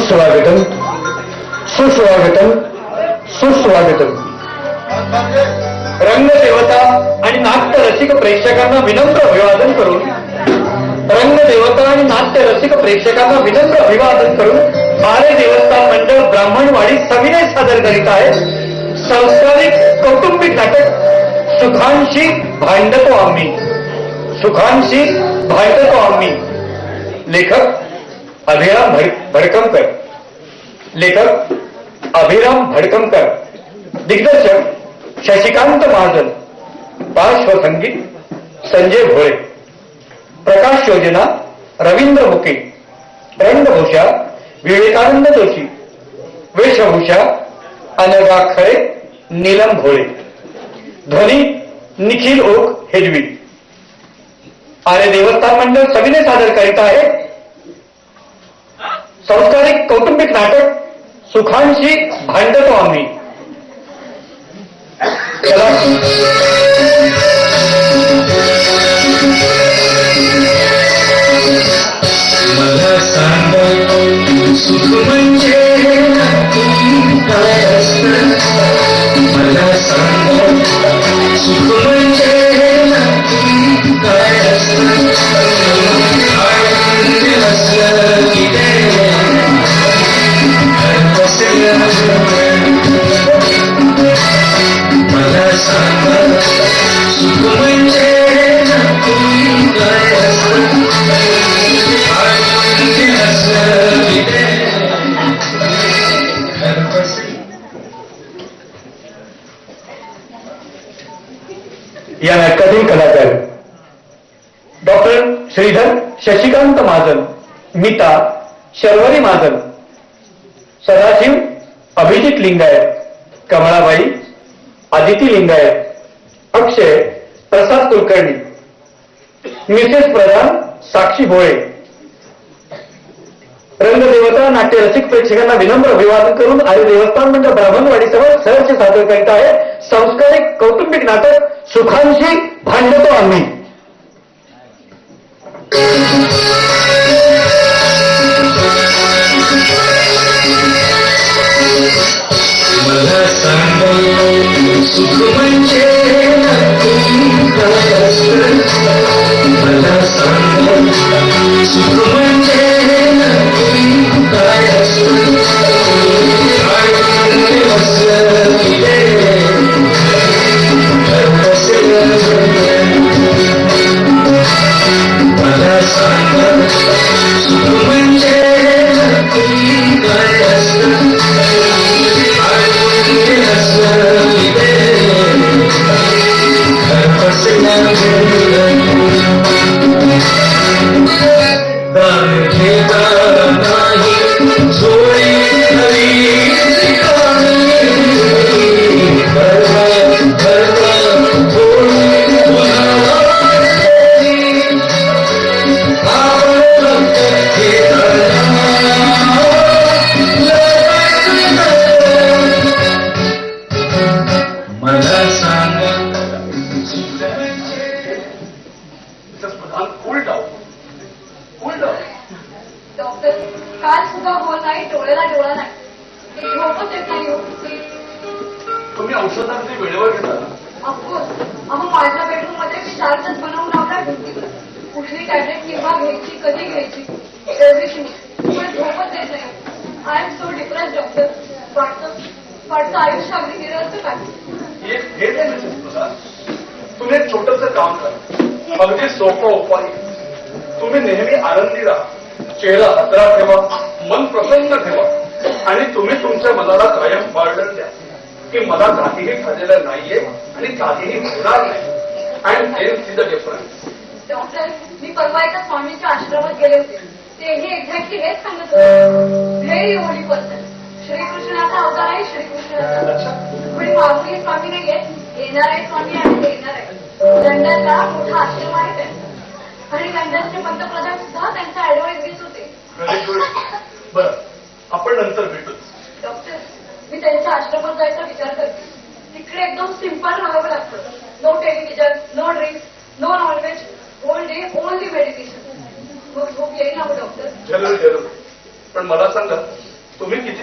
सुस्वागतम सुस्वागतम सुस्वागतम. रंगदेवता आणि नाट्य रसिक प्रेक्षकांना विनम्र अभिवादन करून रंगदेवता आणि नाट्य रसिक प्रेक्षकांना विनम्र अभिवादन करून आरे देवस्थान मंडळ ब्राह्मणवाडी सविनय सादर करीत आहे संस्कारिक कौटुंबिक नाटक सुखांशी भांडतो आम्ही. सुखांशी भांडतो आम्ही. लेखक अभिराम भडकमकर. लेखक अभिराम भडकमकर. दिग्दर्शक शशिकांत महाजन. पार्श्वसंगीत संजय भोळे. प्रकाश योजना रवींद्र मुके. रंगभूषा विवेकानंद जोशी. वेशभूषा अनगा खरे नीलम भोळे. ध्वनी निखिल ओक हेदवी. आर्य देवस्थान मंडळ सविनय सादर करीत आहे संस्कारिक कौटुंबिक नाटक सुखांशी भांडतो आम्ही. मला सांग सुख म्हणजे काय असतं. मला सांग सुख म्हणजे काय असतं. असलं की मला सांग सुख म्हणजे काय असतं. या नाटकातील कलाकार डॉक्टर श्रीधर शशिकांत महाजन. मीता शर्वरी महाजन. सदाशिव अभिजित लिंगायत. कमळाबाई आदिती लिंगायत. अक्षय प्रसाद कुलकर्णी. मिसेस प्रधान साक्षी भोळे. रंगदेवता नाट्य रसिक प्रेक्षकांना विनम्र अभिवादन करून आर्य देवस्थान मंडळ ब्राह्मणवाडीसह सहर्ष सादर करीत आहे संस्कारिक कौटुंबिक नाटक सुखांशी भांडतो आम्ही. मला सांग सुख म्हणजे काय असतं. मला सांग सुख म्हणजे काय असतं. असलं की मला सांग सुख म्हणजे काय असतं. काल सुद्धा होत नाही. डोळ्याला डोळा नाही. झोपच येत नाही. तुम्ही औषधांचे वेळेवर घेता. अफकोर्स. अहो माझ्या बेडरूम मध्ये मी चार्जच बनवून लावला. कुठली टॅब्लेट केव्हा घ्यायची कधी घ्यायची एव्हरीथिंग. पण झोपच येत नाही. I am so depress doctor. वाटतं आयुष्य अगदी निरर्थक आहे. तुम्ही एक छोटस काम करा. अगदी सोपं उपाय. तुम्ही नेहमी आनंदी राहा. चेहरा हसरा ठेवा. मन प्रसन्न ठेवा. आणि तुम्ही तुमच्या मनाला कायम बर्डन द्या की मला काहीही झालेलं नाहीये आणि काहीही होणार नाही. And then see the difference. Doctor मी परवा एका स्वामींच्या आश्रमात गेले होते. तेही एक्झॅक्टली हेच सांगत होते. Very Holy person. श्रीकृष्णाचा अवतार आहे श्रीकृष्णाचा. पण मागुली स्वामी नाहीये. येणार आहे स्वामी आणि येणार आहे. लंडनला मोठा आश्रम आहे त्यांचा. आणि लंडनचे पंतप्रधान सुद्धा त्यांचा ऍडवाइस घेत होते. बरं आपण नंतर भेटू. डॉक्टर मी त्यांच्या आश्रमात जायचा विचार करते. तिकडे एकदम सिंपल राहावं लागतं. No television, no drinks, no non veg, whole day only meditation. मग झोप येईल ना डॉक्टर? जरूर जरूर. पण मला सांगा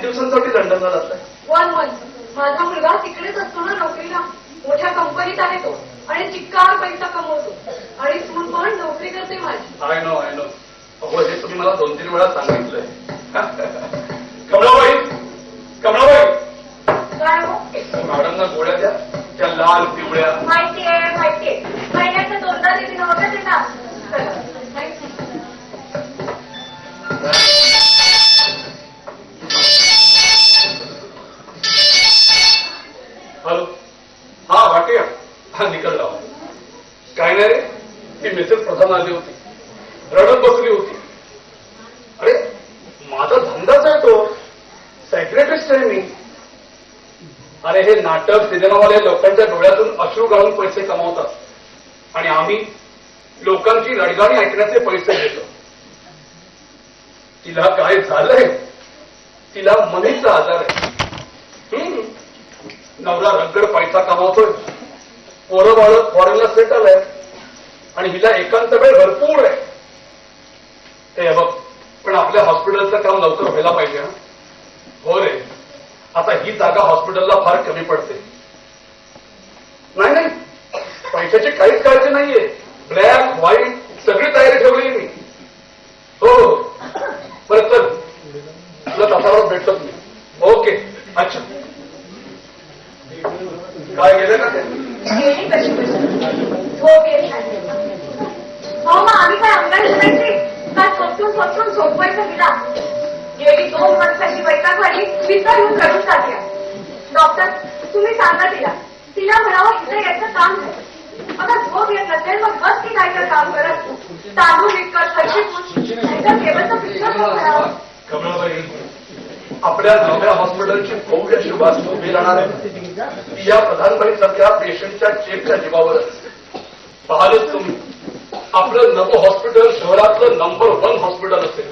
दिवसांसाठी लंडनला जाताय? 1 month. माझा मुलगा तिकडेच असतो ना नोकरीला. मोठ्या कंपनीत आहे तो आणि चिक्कार पैसा कमवतो आणि सून पण नोकरी करते माझी. आय नो अहो हे तुम्ही मला 2-3 वेळा सांगितलंय. कमलाबाई कमलाबाई काय हो? मॅडमना गोळ्या द्या त्या लाल पिवळ्या. माहितीये महिन्याच्या 2दा देते नव्हतं ते ना. हॅलो हा वाटे हा निकल राव. काय नाही रे ती मिसेस प्रधान आली होती रडत बसली होती. अरे माझा धंदाच आहे तो सेक्रेटरीस्ट आहे मी. अरे हे नाटक सिनेमावाले लोकांच्या डोळ्यातून अश्रू गाळून पैसे कमावतात आणि आम्ही लोकांची रडगाणी ऐकण्याचे पैसे घेतो. तिला काय झालंय? तिला मनीचा आजार आहे. नवरा रगड पैसा कमावतोय, पोरं बाळ फॉरेनला सेटल आहे आणि हिला एकांत वेळ भरपूर आहे. ते बघ पण आपल्या हॉस्पिटलचं काम लवकर व्हायला पाहिजे. हो रे आता ही जागा हॉस्पिटलला फार कमी पडते. नाही पैशाची काहीच काळजी नाहीये. ब्लॅक व्हाईट सगळी तयारी ठेवली मी. हो बरं चल तुला तासावर भेटतो मी. ओके अच्छा काय गेले ना ते? गेली कशी हो गेली. हो मग आम्ही काय अंगाई करायची का? स्वतून झोपवायचं तिला. गेली 2 वर्षाची वैताग झाली. विचार येऊन रडून जाते. डॉक्टर तुम्ही सांगा तिला म्हणावं इथे याचं काम नाही. आता झोप येत नसेल मग बस की काय तर काम करत तांदूळ विकत खर्ची नाहीतर केवळचं पिक्चर म्हणावं. कमलाबाई आपल्या नव्या हॉस्पिटलची भव्य शुभारंभ उभी राहणार आहे. या प्रधानबाई सध्या पेशंटच्या चेकच्या जीवावर पाहिलंच तुम्ही. आपलं नवं हॉस्पिटल शहरातलं नंबर 1 हॉस्पिटल असेल.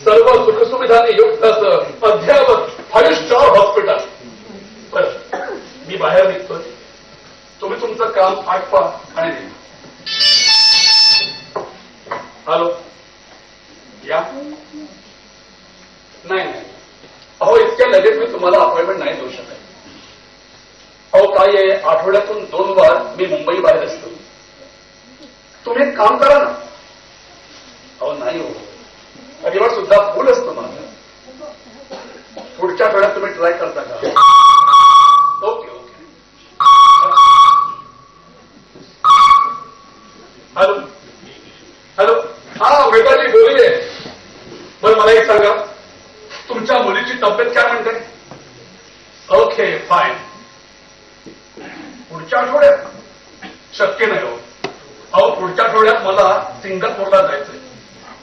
सर्व सुखसुविधांनी युक्त असं अद्ययावत 5 स्टार हॉस्पिटल. बरं मी बाहेर निघतोय. तुम्ही तुमचं काम आटपा आणि हॅलो या. नाही अहो इतक्या लगेच मी तुम्हाला अपॉइंटमेंट नाही देऊ शकत. अहो काय आहे आठवड्यातून 2 वार मी मुंबई बाहेर असतो. तुम्ही एक काम करा ना. अहो नाही हो रविवार सुद्धा फुल असतं माझं. पुढच्या आठवड्यात तुम्ही ट्राय करता का? ओके हॅलो हा वेदाजी बोलिये. बरं मला एक सांगा तुमच्या मुलीची तब्येत काय म्हणते? Okay fine. पुढच्या आठवड्यात शक्य नाही हो. अहो पुढच्या आठवड्यात मला सिंगापूरला जायचंय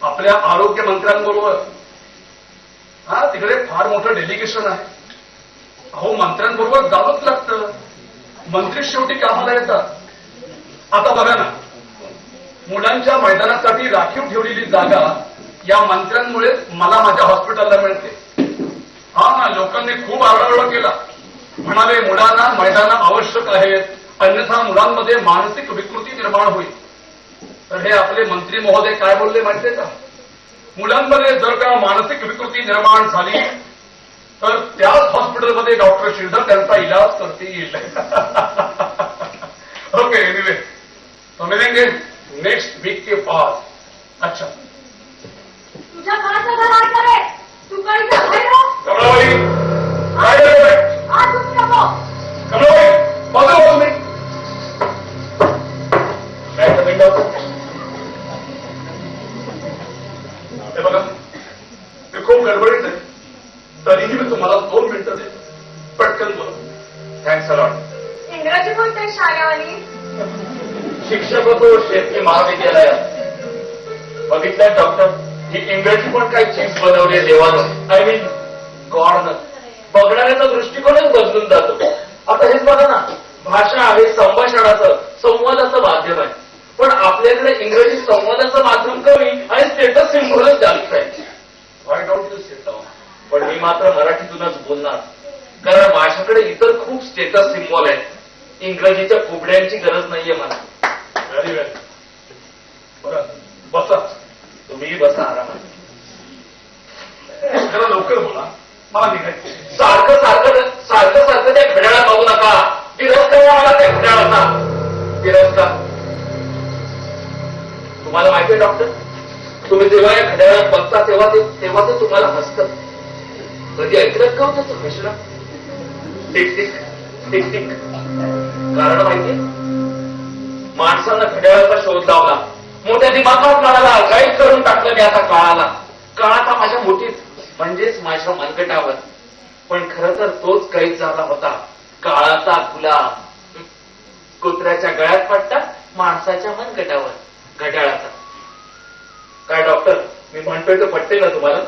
आपल्या आरोग्य मंत्र्यांबरोबर. हा तिकडे फार मोठं डेलिगेशन आहे. अहो मंत्र्यांबरोबर जावंच लागतं. मंत्री शेवटी कामाला येतात. आता बघा ना मुलांच्या मैदानासाठी राखीव ठेवलेली जागा या मंत्र्यांमुळे मला माझ्या हॉस्पिटलला मिळते. हा लोकांनी खूप आरडाओरडा केला. म्हणाले मुलांना मैदानं आवश्यक आहेत अन्यथा मुलांमध्ये मानसिक विकृती निर्माण होईल. तर हे आपले मंत्री महोदय काय बोलले माहितीये का? मुलांमध्ये जर का मानसिक विकृती निर्माण झाली तर त्याच हॉस्पिटलमध्ये डॉक्टर श्रीधर त्यांचा इलाज करतील. ओके एनिवे तो मिलेंगे नेक्स्ट वीक के बाद. अच्छा तुझ्या घराचं घर आहे का रे? तू काही बाहेर हो. कमलाबाई काय करतोय? आज तुम्ही नको. कमलाबाई बघा तुम्ही काय कमेंट होतं हे बघा मी खूप गडबडीत आहे. तरीही मी तुम्हाला 2 मिनिटं देतो. पटकन बोला. Thanks a lot. इंग्रजी बोलते शाळेवाली. शिक्षक होतो शेतकी महाविद्यालयात. बघितलंय डॉक्टर ही इंग्रजी पण काही चीज बनवली देवानं. I mean गॉडनं. बघणाऱ्याचा दृष्टिकोनच बदलून जातो. आता हेच बघा ना भाषा आहे संभाषणाचं संवादाचं माध्यम आहे. पण आपल्याकडे इंग्रजी संवादाचं माध्यम कमी आणि स्टेटस सिम्बॉलच जास्त आहे. व्हाय डोंट यू सिट डाऊन? पण मी मात्र मराठीतूनच बोलणार कारण माझ्याकडे इतर खूप स्टेटस सिम्बॉल आहेत. इंग्रजीच्या कुबड्यांची गरज नाहीये मला. व्हेरी वेल. बरं बसा. तुम्ही बसा आरामात. जरा लवकर बोला. मला निघायचं. सारखं सारखं सारखं सारखं त्या घड्याळात बघू नका. तिरस्कार आहे मला त्या घड्याळाचा. तिरस्कार. तुम्हाला माहितीये डॉक्टर, तुम्ही जेव्हा या घड्याळात बघता तेव्हा ते तुम्हाला हसतं. कधी ऐकलं का होतं तो हसणं? Tick tick tick tick. कारण माहितीये, माणसानं घड्याळाचा शोध लावला, मोठ्या दिमागात म्हणाला, गाईड करून टाकलं मी आता काळाला. काळाचा माझ्या मुठीत म्हणजेच माझ्या मनगटावर. पण खरं तर तोच कैद झाला होता, काळाचा गुलाम. कुत्र्याच्या गळ्यात पट्टा, माणसाच्या मनगटावर घड्याळाचा. काय डॉक्टर, मी म्हणतोय तर पटते ना तुम्हाला?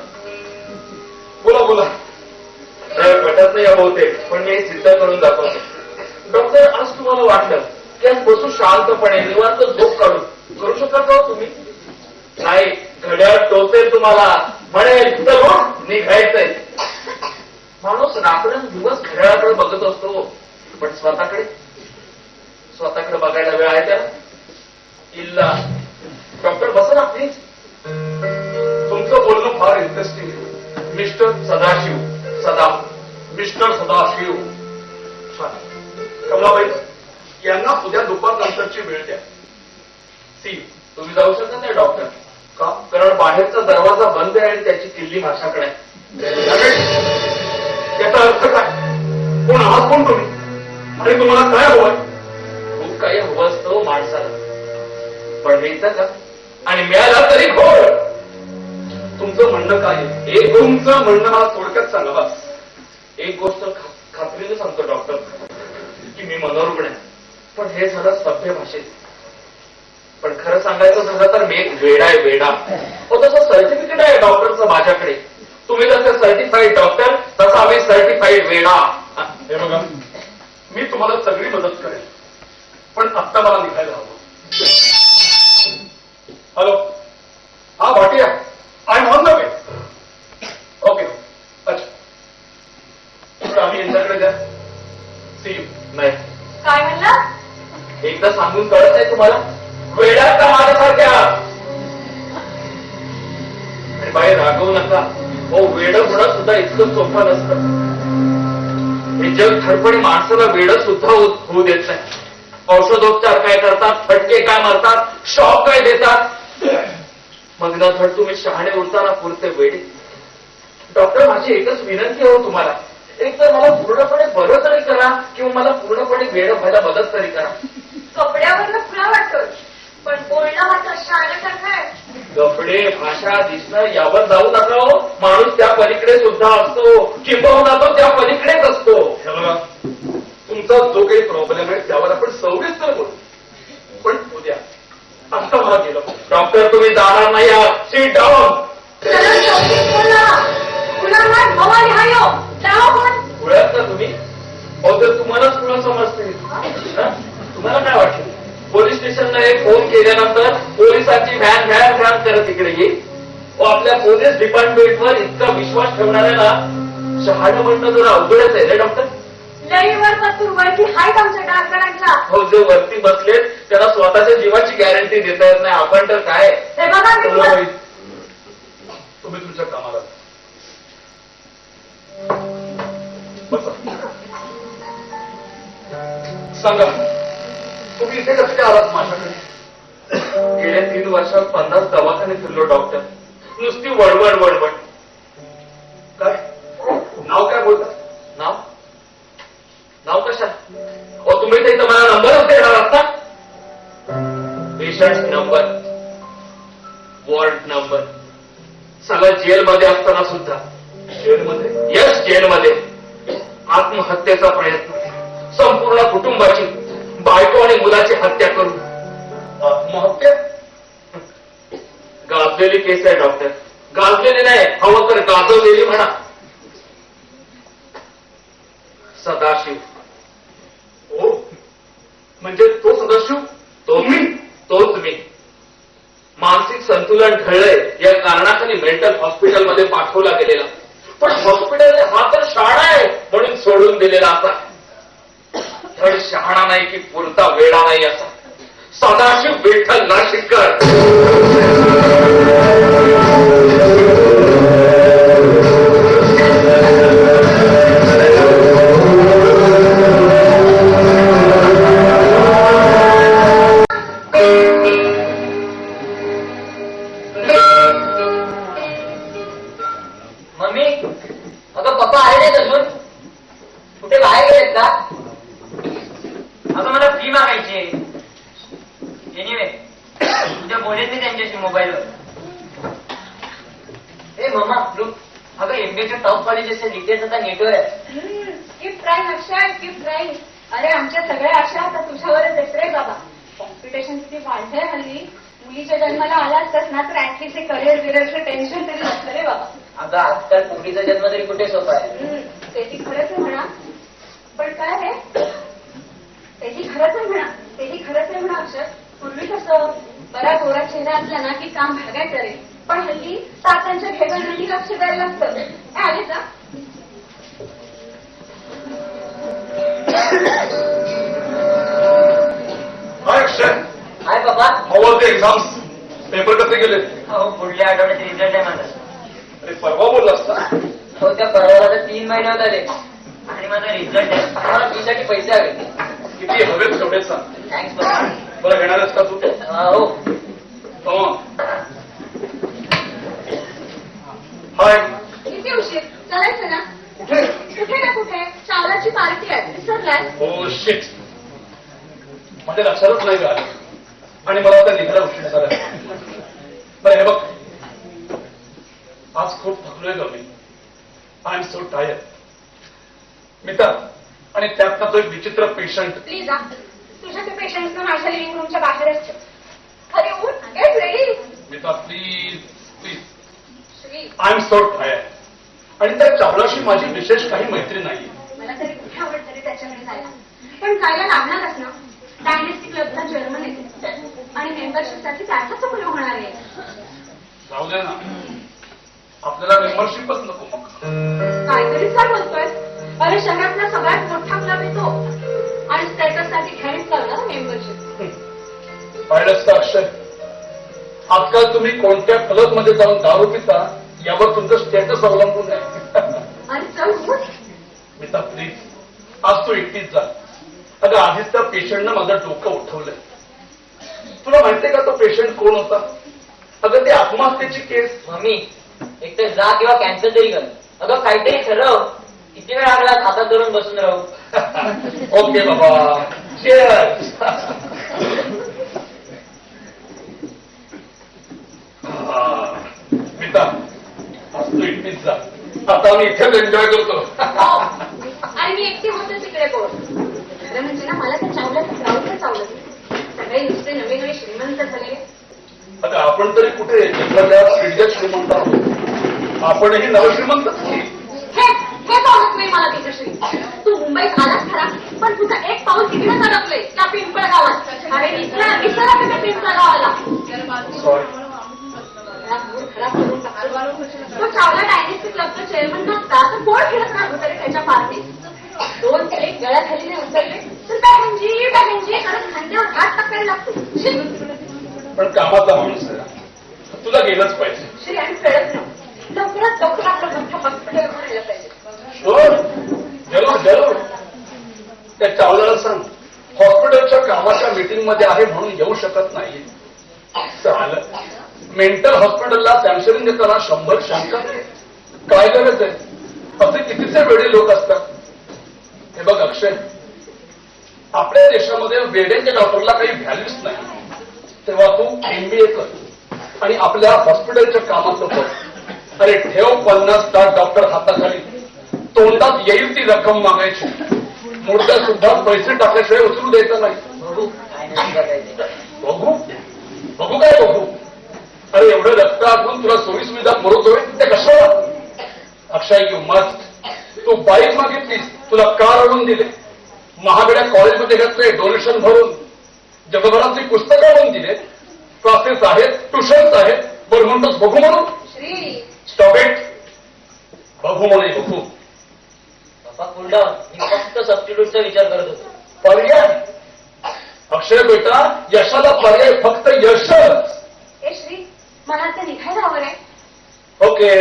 बोला बोला. पटत नाही बहुतेक, पण मी हे सिद्ध करून दाखवतो. डॉक्टर, आज तुम्हाला वाटलं की आज बसून शांतपणे निवांत झोप करू शकत हो तुम्ही? नाही, घड्याळ टोचेल तुम्हाला, म्हणेल तर निघायचंय. माणूस रात्रंदिवस घड्याळाकडे बघत असतो, पण स्वतःकडे बघायला वेळ आहे त्याला? इल्ला. डॉक्टर बसा ना प्लीज. तुमचं बोलणं फार इंटरेस्टिंग आहे. मिस्टर सदाशिव. मिस्टर सदाशिव. छान. कमलाबाई, यांना उद्या दुपारनंतरची वेळ द्या. तुम्ही जाऊ शकत नाही डॉक्टर, का? कारण बाहेरचा दरवाजा बंद आहे आणि त्याची किल्ली माझ्याकडे आहे. याचा अर्थ काय? कोण आहात कोण तुम्ही? आणि तुम्हाला काय हवंय? खूप काही हवं असतं माणसाला, पण मिळतं का? आणि मिळाला तरी घोळ. तुमचं म्हणणं काय आहे? तुमचं म्हणणं मला थोडक्यात सांगा बस. एक गोष्ट खात्रीने सांगतो डॉक्टर, की मी मनोरुग्ण आहे, पण हे झालं सभ्य भाषेत. पण खरं सांगायचं झालं तर मी एक वेडा आहे, वेडा. तसं सर्टिफिकेट आहे डॉक्टरचं माझ्याकडे. तुम्ही जसं सर्टिफाईड डॉक्टर, तसा आम्ही सर्टिफाईड वेडा. हे बघा, मी तुम्हाला सगळी मदत करेन, पण आत्ता मला निघायला हवं. हॅलो, हा Bhatia, I am on the way. Okay, अच्छा. तर आम्ही यांच्याकडे द्या. See you. नाही, काय म्हणला? एकदा सांगून कळत नाही तुम्हाला? वेड्यात का माझ्यासारख्या? आणि बाई रागवू नका हो, वेड होणं सुद्धा इतकं सोपं नसतं. हे जग धडपडी माणसाला वेड सुद्धा होऊ देत नाही. औषधोपचार काय करतात, फटके काय मारतात, शॉक काय देतात. मग ना धड तुम्ही शहाणे उरताना पुरते वेडे. डॉक्टर, माझी एकच विनंती आहे हो तुम्हाला, एक तर मला पूर्णपणे बरं तरी करा, किंवा मला पूर्णपणे वेड व्हायला मदत तरी करा. कपड्यावरनं खुला वाटतोय, पण बोलणं मात्र शाळेसारखं आहे. कपडे, भाषा, दिसणं यावर जाऊ नका हो. माणूस त्या पलीकडे सुद्धा असतो, किंबहुना तो त्या पलीकडेच असतो. हे बघा, तुमचा जो काही प्रॉब्लेम आहे त्यावर आपण सविस्तर बोलू, पण उद्या. आता मला गेलं. डॉक्टर, तुम्ही जाणार नाही आहात. Sit down. चला चौकीत बोला. गुलामात भवानी हायो. जाओ पण. पुण्यात ना तुम्ही? तर तुम्हालाच पुढं समजते. हा? तुम्हाला काय वाटतं? पोलीस स्टेशनला एक फोन केल्यानंतर पोलिसांची व्हॅन व्हॅन व्हॅन करत इकडे येईल. आपल्या पोलीस डिपार्टमेंटवर इतका विश्वास ठेवणाऱ्याला शहाणं म्हणणं जरा अवघडच आहे रे डॉक्टर. लईवर पत्तूर वरती हायत आमच्या डाकरांच्या. हो, जे वरती बसलेत त्याला स्वतःच्या जीवाची गॅरंटी देता येत नाही. आपण तर काय. हे बघा मी तुला- कमलाबाई, तुम्ही तुमच्या कामाला बसा. सांगा, तुम्ही इथे कसं काय आलात माझ्याकडे? गेल्या 3 वर्षात 50 दवाखाने फिरलो डॉक्टर. नुसती वळवळ वळवळ. काय नाव काय बोलता? नाव नाव कशा? तुम्ही ते मला नंबरच देणार आहात ना? पेशंट नंबर, वॉर्ड नंबर, सगळं जेलमध्ये असताना सुद्धा. जेलमध्ये? यस, जेलमध्ये. आत्महत्येचा प्रयत्न, संपूर्ण कुटुंबाची, बायको आणि मुलाची हत्या करून. आत्महत्या? गाजलेली केस आहे डॉक्टर. गाजलेली नाही, हवं तर गाजवलेली म्हणा. सदाशिव. हो, म्हणजे तो सदाशिव? तोच मी. मानसिक संतुलन ढळलंय या कारणाखाली मेंटल हॉस्पिटलमध्ये पाठवला गेलेला. पण हॉस्पिटलने हा तर शाळा आहे म्हणून सोडून दिलेला असा. धड शहाणा नाही की पुरता वेळा नाही असा सदाशिव विठ्ठल नाशिककर. बोलेन मी त्यांच्याशी मोबाईलवर. ए मम्मा लुक, अगं एमबीएच्या टॉप कॉलेजेसचे डिटेल्स आता नेटवर आहे. गिफ्ट राहील अक्षय, गिफ्ट राहील. अरे आमच्या सगळ्या आशा आता तुझ्यावरच आहेत रे बाबा. कॉम्पिटिशन किती वाढलंय हल्ली. मुलीच्या जन्माला आला असतास ना तर ऍटलीस्ट हे करिअर बिरिअरचं टेन्शन तरी नसतं रे बाबा. अगं आजकाल पोरीचा जन्म तरी कुठे सोपा आहे. तेही खरंच आहे म्हणा, पण काय रे, तेही खरंच आहे म्हणा, तेही खरंच आहे म्हणा अक्षर. पूर्वी कसं बरा गोरा चेहरा असला ना की काम भागायचं रे, पण हल्ली तात्यांच्या खेळण्यासाठी लक्ष द्यायला लागतं. हे आले का? हाय अक्षय, हाय बाबा. How the exams? पेपर कसे गेले? हो पुढल्या आठवड्यात रिझल्ट आहे माझा. अरे परवा बोललास ना. हो त्या परवाला तर 3 महिने होत आले आणि माझा रिझल्ट आहे. मला फीसाठी पैसे हवे. किती हवेत तेवढेच सांग. थँक्स बाबा. बरं घेणारच का तू? हो. हो. हाय. किती उशीर चालायचं ना? कुठे? कुठे ना कुठे चावलाची पार्टी आहे, विसरलाय? हो शिट, माझ्या लक्षातच नाही आलं आणि मला आता निघायला उशीर झाला. बरं हे बघ, आज खूप थकलोय ग मी. I am so tired. मित्र आणि त्यातला तो एक विचित्र पेशंट. प्लीज आ, तुझ्या ते पेशंट्सना माझ्या लिव्हिंग रूमच्या बाहेरच ठेव. अरे उठ, गेट रेडी. मित्र please please. Shri, I am so tired. आणि त्या चावलाशी माझी विशेष काही मैत्री नाही. मला तरी कुठे आवडतं रे त्याच्याकडे जायला, पण जायला लागणारच ना. डायनेस्टी क्लबचा चेअरमन येते आणि मेंबरशिपसाठी त्याचाच उपयोग होणार आहे. जाऊ दे ना, आपल्याला मेंबरशिपच नको मग. काहीतरीच काय बोलतोय? अरे शहरातला सगळ्यात मोठा क्लब येतो आणि स्टेटससाठी घ्यावीच लागणार मेंबरशिप. पाहिलंच का अक्षय, आजकाल तुम्ही कोणत्या क्लबमध्ये जाऊन दारू पिता यावर तुमचं स्टेटस अवलंबून आहे. आणि चल उठ. मिता प्लीज, आज तू एकटीच जा. अगं आधीच त्या पेशंटनं माझं डोकं उठवलंय. तुला माहितीये का तो पेशंट कोण होता? अगं ते आत्महत्येची केस. मम्मी एक तर जा किंवा कॅन्सल तरी कर. अगं काहीतरी ठरव. किती वेळ लागला हातात धरून बसून राहू. ओके बाबा, cheers. मिता, आज तू एकटीच जा. आता मी इथेच एन्जॉय करतो. आणि मी एकटी होते तिकडे बोल. खरं म्हणजे ना मला त्या चावल्याचं गावच आवडत नाही. सगळे नुसते नवे नवे श्रीमंत झाले. आता आपण तरी कुठे एखाद्या पिढ्यात श्रीमंत आहोत. आपणही नवश्रीमंतच नाही. हे पाहत नाही मला तिच्याशी. तू मुंबईत आलास खरा, पण तुझं एक पाऊल तिकडे अडकलंय त्या पिंपळ गावात. अरे विसरा त्या पिंपळ गावाला. सॉरी. खराब करून टाकतो. तो चावला डायनेस्टी क्लबचा चेअरमन नसता तर कोण खेळत राहतो तरी त्याच्या पार्टीत. 2 क्लिक गळ्याखाली नाही उचलले तर बॅगंजी करत खांद्यावर हात टाकायला लागतो. पण कामाचा माणूस आहे, तुला गेलंच पाहिजे. श्री आणि कळत नाही. लवकरात लवकर आपलं मोठं हॉस्पिटल भरायला पाहिजे. शुअर, जरूर जरूर. त्या चावल्याला सांग हॉस्पिटलच्या कामाच्या मीटिंग मध्ये आहे म्हणून येऊ शकत नाही. चाल, मेंटल हॉस्पिटलला सॅमशनिंग देताना 100 शंका. काय गरज आहे? असे कितीचे वेडे लोक असतात. हे बघ अक्षय, आपल्या देशामध्ये वेड्यांच्या डॉक्टरला काही व्हॅल्यूच नाही. तेव्हा तू MBA कर आणि आपल्या हॉस्पिटलच्या कामाचं कर. अरे ठेव 50-60 डॉक्टर हाताखाली. तोंडात येईल ती रक्कम मागायची. मुर्द्या सुद्धा पैसे टाकल्याशिवाय उचलू द्यायचं नाही. बघू काय नाही बघायचं. बघू बघू काय बघू? अरे एवढं रक्त आठवून तुला सोयी सुविधा पुरवतोय ते कशाला? अक्षय यू मस्ट. तू बाईक मागितलीस, तुला कार आणून दिले. महागड्या कॉलेजमध्ये घातले डोनेशन भरून. जगभरातली पुस्तकं आणून दिले. क्लासेस आहेत, ट्युशन्स आहेत. बरं म्हणतोस बघू म्हणून? Shri, stop it. बघू म्हणे बघू. बाबा कूल डाऊन. मी फक्त सबस्टिट्यूटचा विचार करत होतो. पर्याय? अक्षय बेटा, यशाला पर्याय फक्त यशच. ए श्री, मला ते निघायला हवं आहे. Okay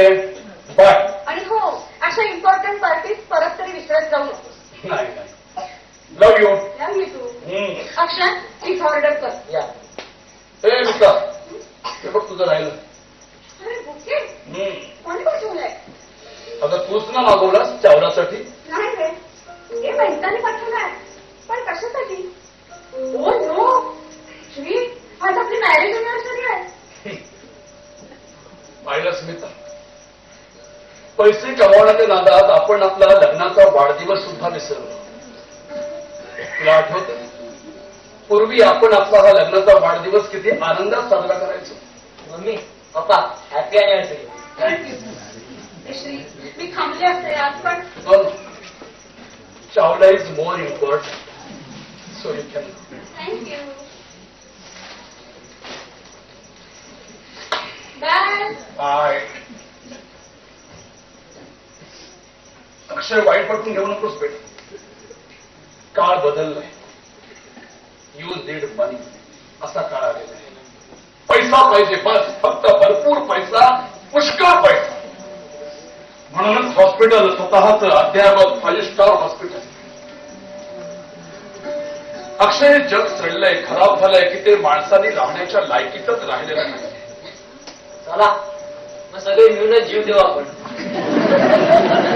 bye. आणि हो, अशा इम्पॉर्टंट पार्टीज परत तरी विसरत जाऊ नको. नाही नाही. Love you. Love you too. Akshay, please order कर. या ए मित्रा, हे बघ तुझं राहिलं. अरे बुके कोणी पाठवलंय? आता तूच ना मागवलास चावलासाठी. नाही रे, हे वैताने पाठवलाय. पण कशासाठी? ओ नो श्री, आज आपली मॅरेज अॅनिव्हर्सरी आहे. पैसे कमावण्याच्या नादात आपण आपला लग्नाचा वाढदिवस सुद्धा विसरलो. तुला आठवतं पूर्वी आपण आपला हा लग्नाचा वाढदिवस किती आनंदात साजरा करायचो. Mummy papa happy anniversary. Shri मी थांबले असते आज पण पण Chawla is more important so you can. Thank you. Bye. Bye. Akshay वाईट पटून घेऊ नकोस बेटा. काळ बदललाय. यू नीड मनी असा काळ आलेला आहे. पैसा पाहिजे बस, फक्त भरपूर पैसा, पुष्कळ पैसा. म्हणूनच हॉस्पिटल स्वतःच अद्ययावत 5 स्टार हॉस्पिटल. अक्षय जग चढलंय, खराब झालंय की ते माणसाने राहण्याच्या लायकीतच राहिलेलं नाही. चला मग सगळे मिळूनच जीव देऊ आपण.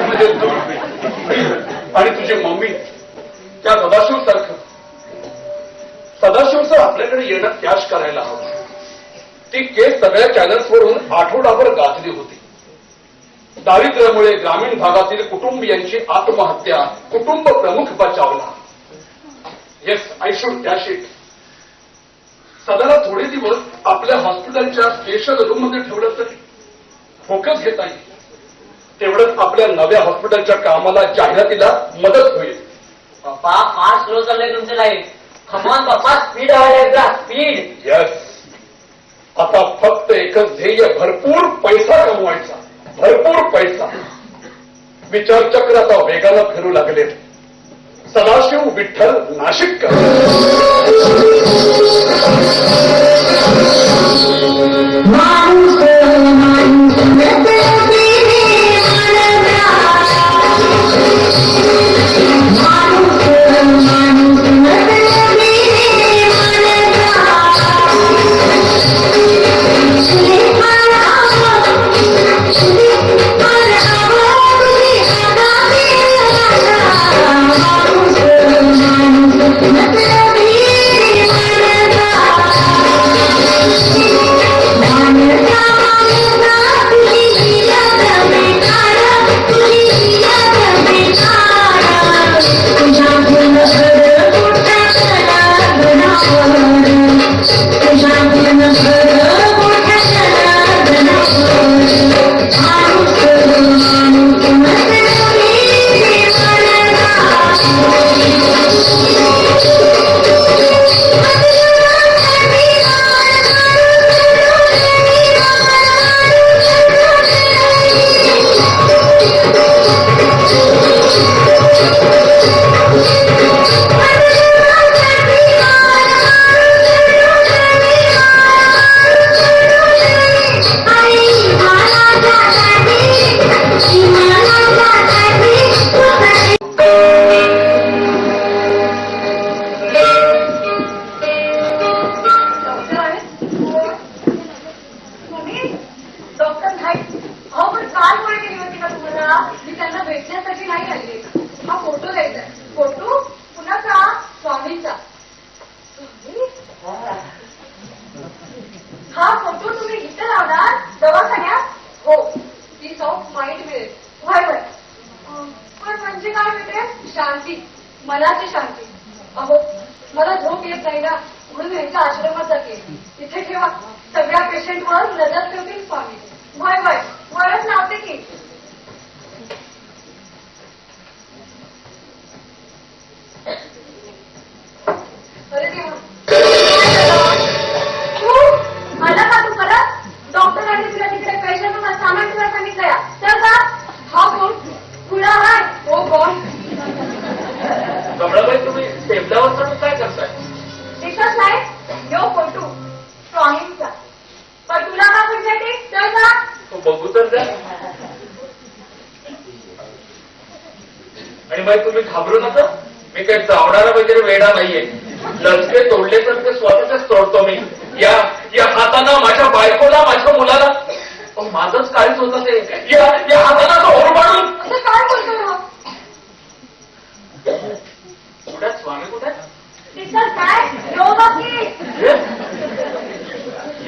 म्हणजे जोडवी आणि तुझी मम्मी त्या सदाशिव सारखं. सदाशिवचं आपल्याकडे येणं कॅश करायला हवं. ती केस सगळ्या चॅनल्सवरून आठवडाभर गाजली होती. दारिद्र्यामुळे ग्रामीण भागातील कुटुंबियांची आत्महत्या कुटुंब प्रमुख बचावला. Yes I should dash it. सदाला थोडे दिवस आपल्या हॉस्पिटलच्या स्पेशल रूम मध्ये ठेवलं तरी फोकस घेता येईल. तेवढंच आपल्या नव्या हॉस्पिटलच्या कामाला जाहिरातीला मदत होईल. पप्पा फार स्लो चाललंय तुमचं लाईफ. खमॉन पप्पा स्पीड हवं स्पीड. यस. आता फक्त एकच ध्येय, भरपूर पैसा कमवायचा. भरपूर पैसा. विचारचक्र आता वेगानं फिरू लागले. सदाशिव विठ्ठल नाशिककर. डॉक्टर नाही. अहो पण काल मुळे केली होती का तुम्हाला? मी त्यांना भेटण्यासाठी नाही आली. हा फोटो घ्यायचा. फोटो कुणाचा? स्वामींचा. हा फोटो तुम्ही इथे लावणार दवाखान्यात? हो. पीस ऑफ माइंड मिळेल. व्हाय व्हाय. पण म्हणजे काय मिळेल? शांती, मनाची शांती. अहो मला झोप येत नाही ना, म्हणून यांच्या आश्रमात जाते. तिथे ठेवा. सगळ्या पेशंटवर नजर ठेवतील स्वामी. व्हाय व्हाय वरच लावते की. अरे देवा, तू आला का तू परत? डॉक्टरांनी तुला तिकडे पेशंटला सामान ठेवायला सांगितलंय. तर का हा कोण? तुला हाय. हो कोण? कमळाबाई तुम्ही टेबलावर चढून काय करताय? दिसत नाही यो फोटो स्वामींचा. पण तुला का म्हणजे तर का? तो बघू तर द्या. आणि बाई तुम्ही घाबरू नका. मी काही चावणारा वगैरे वेडा नाहीये. लचके तोडले तर ते स्वतःच तोडतो मी. या हातानं माझ्या बायकोला, माझ्या मुलाला. माझंच काहीच होतं ते. या हातानं तो ओरबाडून. असं काय बोलतोय हा? कुठे स्वामी कुठे? दिसत काय? योगा की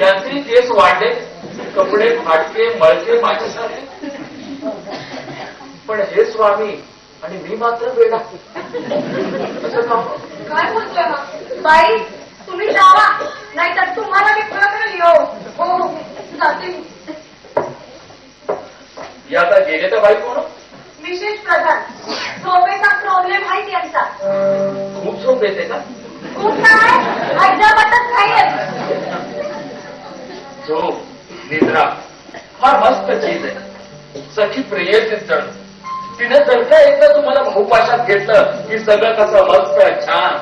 यांचे केस वाढले, कपडे फाटके मळके माझ्यासारखे. पण हे स्वामी आणि मी मात्र वेडा असं का? काय बोलतोय हा बाई तुम्ही जावा नाहीतर तुम्हाला मी प्रकरण येऊ हो जाते मी. या आता गेले तर बाई कोण? विशेष प्रधान झोपेचा प्रॉब्लेम आहे त्यांचा. खूप झोप येते का? खूप काय अजिबातच नाहीये. झोप निद्रा फार मस्त चीज आहे. सखी प्रेयसीच जण तिने जर का एकदा तुम्हाला भाऊपाशात घेतलं की सगळं कसं मस्त छान.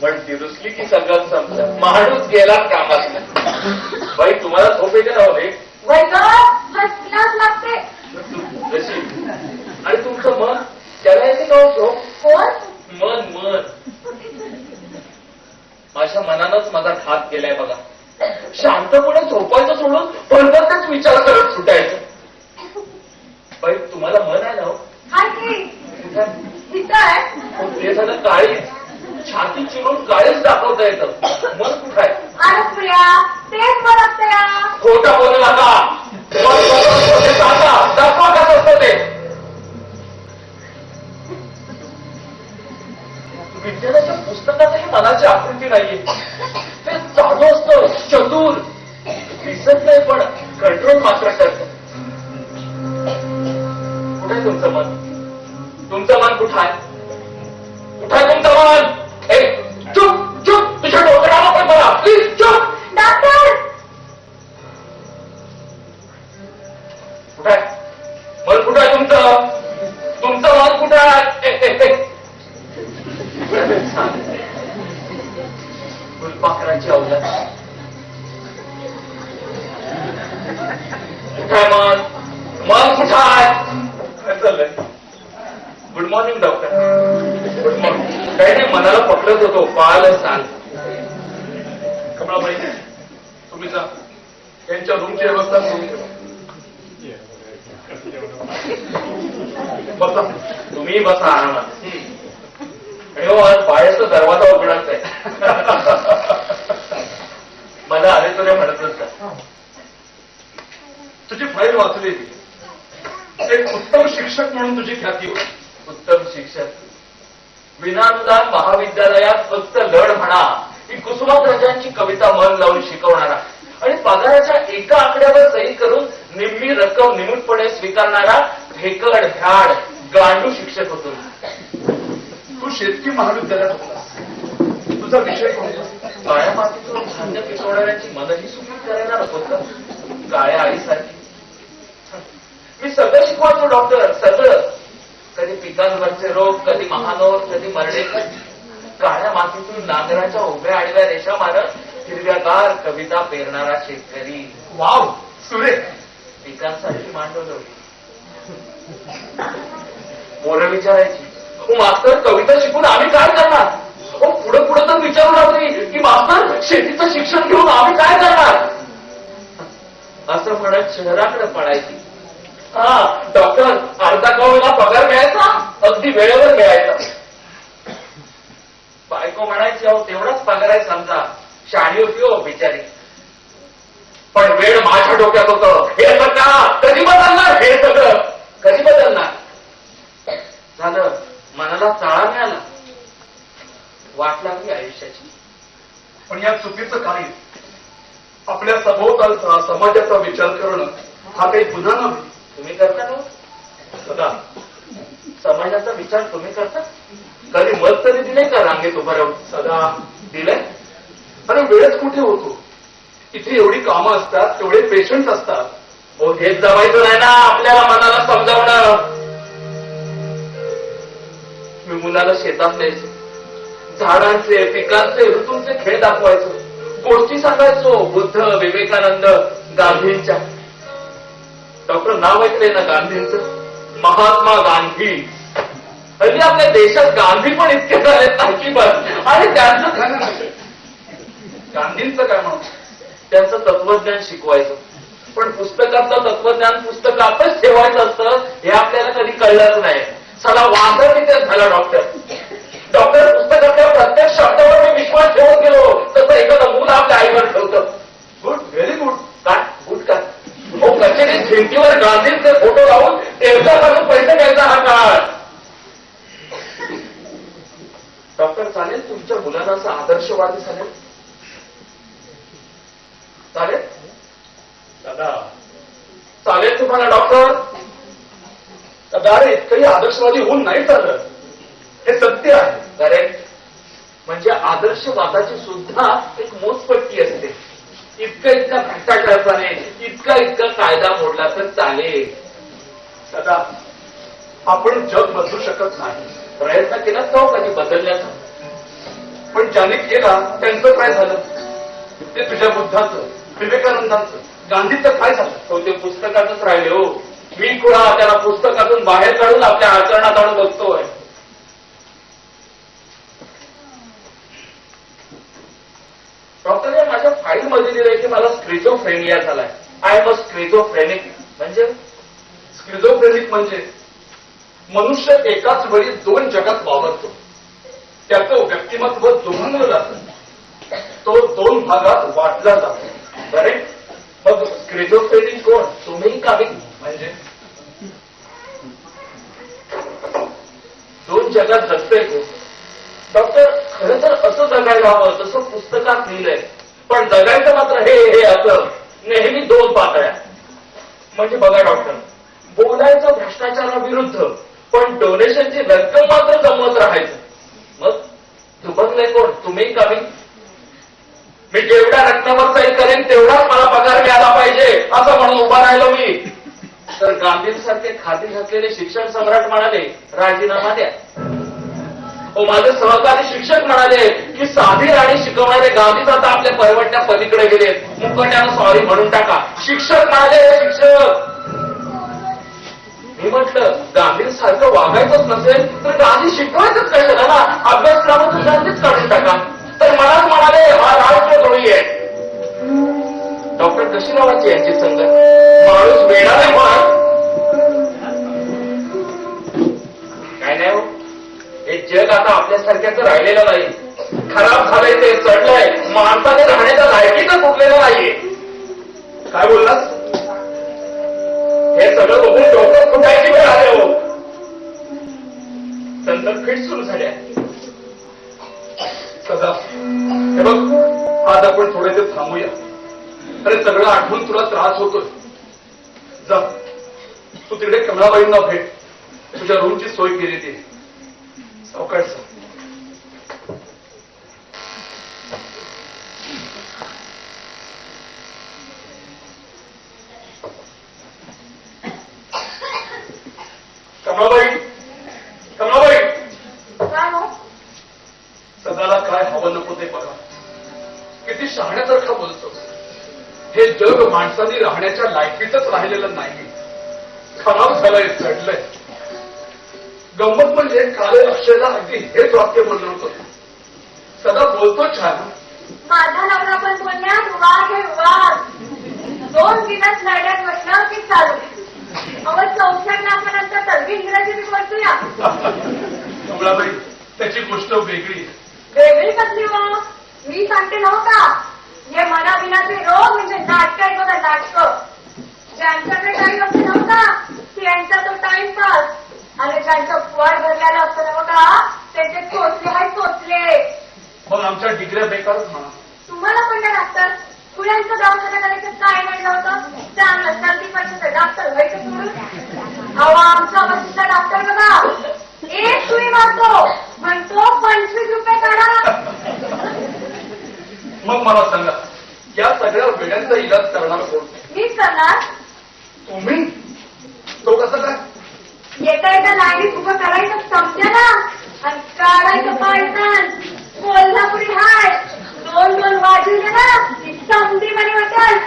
पण ती रुसली की सगळं संपलं. माणूस गेला कामात. बाई तुम्हाला झोप येते ना रे? वय ग फर्स्ट क्लास लागते. जशी आणि तुमचं मन त्याला येते का हो झोप? कोण मन मन माझ्या मनानंच माझा घात केलाय बघा. शांतपणे झोपायचं सोडून परतच विचार करत सुटायचं. बाई तुम्हाला मन आहे ना हो? हाय की इथं आहे. ते झालं काळीच. छाती चिरून काळीच दाखवता येतं. मन कुठं आहे? अरे प्रिया तेच म्हणत या. खोटं बोलू नका. दाखवा कसं असतं ते. विज्ञानाच्या पुस्तकात ही मनाची आकृती नाहीये. ते चालू असतं चतुर. दिसत नाही पण कंट्रोल मात्र करतं. कुठे आहे तुमचं मन? तुमचं मन कुठं आहे? कुठं आहे तुमचं मन? ए चुप चुप तुझ्या डोक्याला पण बघा प्लीज चुप. डॉक्टर कुठं आहे मन? कुठं आहे तुमचं? तुमचं मन कुठं आहे? फुलपाखराची अवलाद. कुठं आहे मन? मन कुठं आहे? काय चाललंय? Good morning doctor. Good morning. काही नाही मनाला पकडत होतो. पाळलं सांग. कमळाबाई तुम्ही जा यांच्या रूमची व्यवस्था करून ठेवा. बसा. तुम्ही बसा आरामात. आणि हो आज बाहेरचा दरवाजा उघडाच आहे. मला आले तुला म्हणत असतात. तुझी फाईल वाचली ती. एक उत्तम शिक्षक म्हणून तुझी ख्याती होती. उत्तम शिक्षक विनानुदान महाविद्यालयात फक्त लढ म्हणा ही कुसुमाग्रजांची कविता मन लावून शिकवणारा आणि पगाराच्या एका आकड्यावर सही करून निम्मी रक्कम निमूटपणे स्वीकारणारा भेकड भ्याड गांडू शिक्षक होतो. तू शेतकी महाविद्यालयात होता. तुझा विषय कोणता? काळ्या मातीतून धान्य पिकवणाऱ्यांची मनही सुखी करायला नको का? काळ्या आईसारखी मी सगळं शिकवायचो डॉक्टर. सगळं. कधी पिकांवरचे रोग, कधी महानोर, कधी मरणे. काळ्या मातीतून नांगराच्या उभ्या आडव्या रेषा मारत हिरव्यागार कविता पेरणारा शेतकरी. वाव सुरेख. पिकांसारखी मांडवलं होती. पोरं विचारायची हो मास्तर कविता शिकून आम्ही काय करणार? हो पुढं पुढं तर विचारू लागली की मास्तर शेतीचं शिक्षण घेऊन आम्ही काय करणार? असं म्हणत शहराकडे पडायची. हा डॉक्टर अर्धा कवळीला पगार मिळायचा. अगदी वेळेवर मिळायचा. बायको म्हणायची अहो तेवढाच पगार आहे समजा. शाणी होती हो बिचारी. पण वेळ माझ्या डोक्यात होतं. हे सगळं कधी बदलणार? हे सगळं कधी बदलणार? झालं मनाला चाळा मिळाला. वाट लागली आयुष्याची. पण या चुकीचं काही आपल्या सभोवतालचा समाजाचा विचार करणं हा काही गुन्हा नव्हे. तुम्ही करता ना? सदा समाजाचा विचार तुम्ही करता? कधी मत तरी दिले का रांगेत उभं राहून? सदा दिलंय. अरे वेळच कुठे होतो. इथे एवढी कामं असतात, तेवढे पेशंट असतात. हो हेच जमायचं नाही ना आपल्याला मनाला समजावणं. मी मुलाला शेतात न्यायचो. झाडांचे पिकांचे ऋतूंचे खेळ दाखवायचो. गोष्टी सांगायचो बुद्ध विवेकानंद गांधींच्या. डॉक्टर नाव ऐकलंय ना गांधींचं? महात्मा गांधी. हल्ली आपल्या देशात गांधी पण इतके झालेत ना की बस. आणि त्यांचं गांधींचं काय म्हणून? त्यांचं तत्वज्ञान शिकवायचं. पण पुस्तकातलं तत्वज्ञान पुस्तकातच ठेवायचं असतं हे आपल्याला कधी कळलंच नाही. सगळा वादळ तिथेच झाला डॉक्टर. डॉक्टर पुस्तकातल्या प्रत्येक शब्दावर मी विश्वास ठेवत गेलो तसं एखादं मूल आपल्या आईवर ठेवतं. Good, very good. काय गुड काय? हो कचेरीत भिंतीवर गांधींचे फोटो लावून एकदा करून पैसे घ्यायचा हा काळ. डॉक्टर चालेल तुमच्या मुलांना असं आदर्शवादी चालेल? चालेल दादा चालेल तुम्हाला डॉक्टर? दादा अरे इतकंही आदर्शवादी होऊन नाही चालत. हे सत्य आहे. करेक्ट. म्हणजे आदर्शवादाची सुद्धा एक मोजपट्टी असते. इतका भ्रष्टाचारचा नाही, इतका कायदा मोडला तर चालेल. दादा आपण जग बदलू शकत नाही. प्रयत्न केला तो कधी बदलण्याचा? पण ज्याने केला त्यांचं काय झालं? ते तुझ्या बुद्धाचं, विवेकानंदांचं, गांधीचं काय झालं? तो ते पुस्तकातच राहिले हो. मी कुणा त्याला पुस्तकातून बाहेर काढून आपल्या आचरणात आणून बघतोय. डॉक्टरने माझ्या फाईलमध्ये दिलंय की मला स्क्रिझोफ्रेनिया झालाय. I am a schizophrenic. म्हणजे स्किझोफ्रेनिक म्हणजे मनुष्य एकाच वेळी दोन जगात वावरतो. त्याचं व्यक्तिमत्व दुभंगलं जातं. तो दोन भागात वाटला जातो. करेक्ट. मग स्क्रिझोफ्रेनिक कोण? तुम्ही का मी? म्हणजे दोन जगात जगतोय तो. डॉक्टर खरं तर असं जगायला हवं जसं पुस्तकात लिहिलंय. पण जगायचं मात्र हे असं नेहमी दोन पातळ्या. म्हणजे बघा डॉक्टर, बोलायचं भ्रष्टाचाराविरुद्ध पण डोनेशनची रक्कम मात्र जमवत राहायचं. मग दुबकलंय कोण? तुम्ही का मी? मी जेवढ्या रकमेवर सही करेन तेवढाच मला पगार मिळाला पाहिजे असं म्हणून उभा राहिलो मी. तर गांधींसारखे खाती घातलेले शिक्षण सम्राट म्हणाले राजीनामा द्या. हो माझे सहकारी शिक्षक म्हणाले की साधी राणी शिकवणारे गांधीच आता आपल्या परवडण्या पलीकडे गेले. मुकट्यानं सॉरी म्हणून टाका. शिक्षक म्हणाले शिक्षक. मी म्हटलं गांधींसारखं वागायचंच नसेल तर गांधी शिकवायचंच कशाला ना? अभ्यासक्रमातून गांधीच काढून टाका. तर मलाच म्हणाले हा राष्ट्रद्रोही आहे. डॉक्टर कशी लावायची यांची संगत? माणूस वेणार आहे म्हणून काय नाही हो. हे जग आता आपल्यासारख्याच राहिलेलं नाही. खराब झालंय, ते चढलंय. माणसाने राहण्याच्या लायकीचं फुटलेलं नाहीये. काय बोललास? हे सगळं बघून डोकं फुटायची वेळ आले हो. नंतर फिट सुरू झाल्या. सदा हे बघ, आज आपण थोडे ते थांबूया. अरे सगळं आठवून तुला त्रास होतोय. जा तू तिकडे कमलाबाईंना भेट. तुझ्या रूमची सोय केली ती. सावकाश जा. कमलाबाई, कमलाबाई, काय हो? सदाला काय हवं नको ते बघा. किती शहाण्यासारखं बोलतो. हे जग माणसांनी राहण्याच्या लायकीचंच राहिलेलं नाही. खराब झालंय, चढलंय. गंमत म्हणजे काल अक्षयला अगदी हेच वाक्य म्हणलं होतं. सदा बोलतो छान. माझा नवरा पण बोलण्यात वाघ आहे वाघ. 2 दिवस लढ्यात बसलं की चालू. अवं 64 लाखानंतर तलबी इंग्रजी मी बोलतोया. कमलाबाई, त्याची गोष्ट वेगळी. वेगळी कसली हो? मी सांगते नव्हता. हे मनाविनाचे रोग म्हणजे नाटक आहे बघा, नाटक. ज्यांच्याकडे काही लक्ष नव्हता त्यांचा तो टाइमपास. आणि ज्यांचं पोट भरलेलं असतं ना बघा त्यांचे चोचले आहे चोचले. मग आमच्या डिग्र्या बेकारच म्हणा. तुम्हाला पण त्या डॉक्टर पुण्याचं दवाखाना करायचं काय म्हणलं होतं? चांगलं 30% डॉक्टर व्हायचं सोडून. अहो आमचा बसचा डॉक्टर बघा एक सुई मारतो म्हणतो 25 रुपये काढा. मग मला सांगा, या सगळ्या वेड्यांचा इलाज करणार कोण? मीच करणार. तुम्ही? तो कसं काय? येता येता लाईनीत उभं करायचं समजा ना आणि काढायचं पायथन. कोल्हापुरी हाय 2-2 वाजवले ना ती समधी म्हणे वाटल.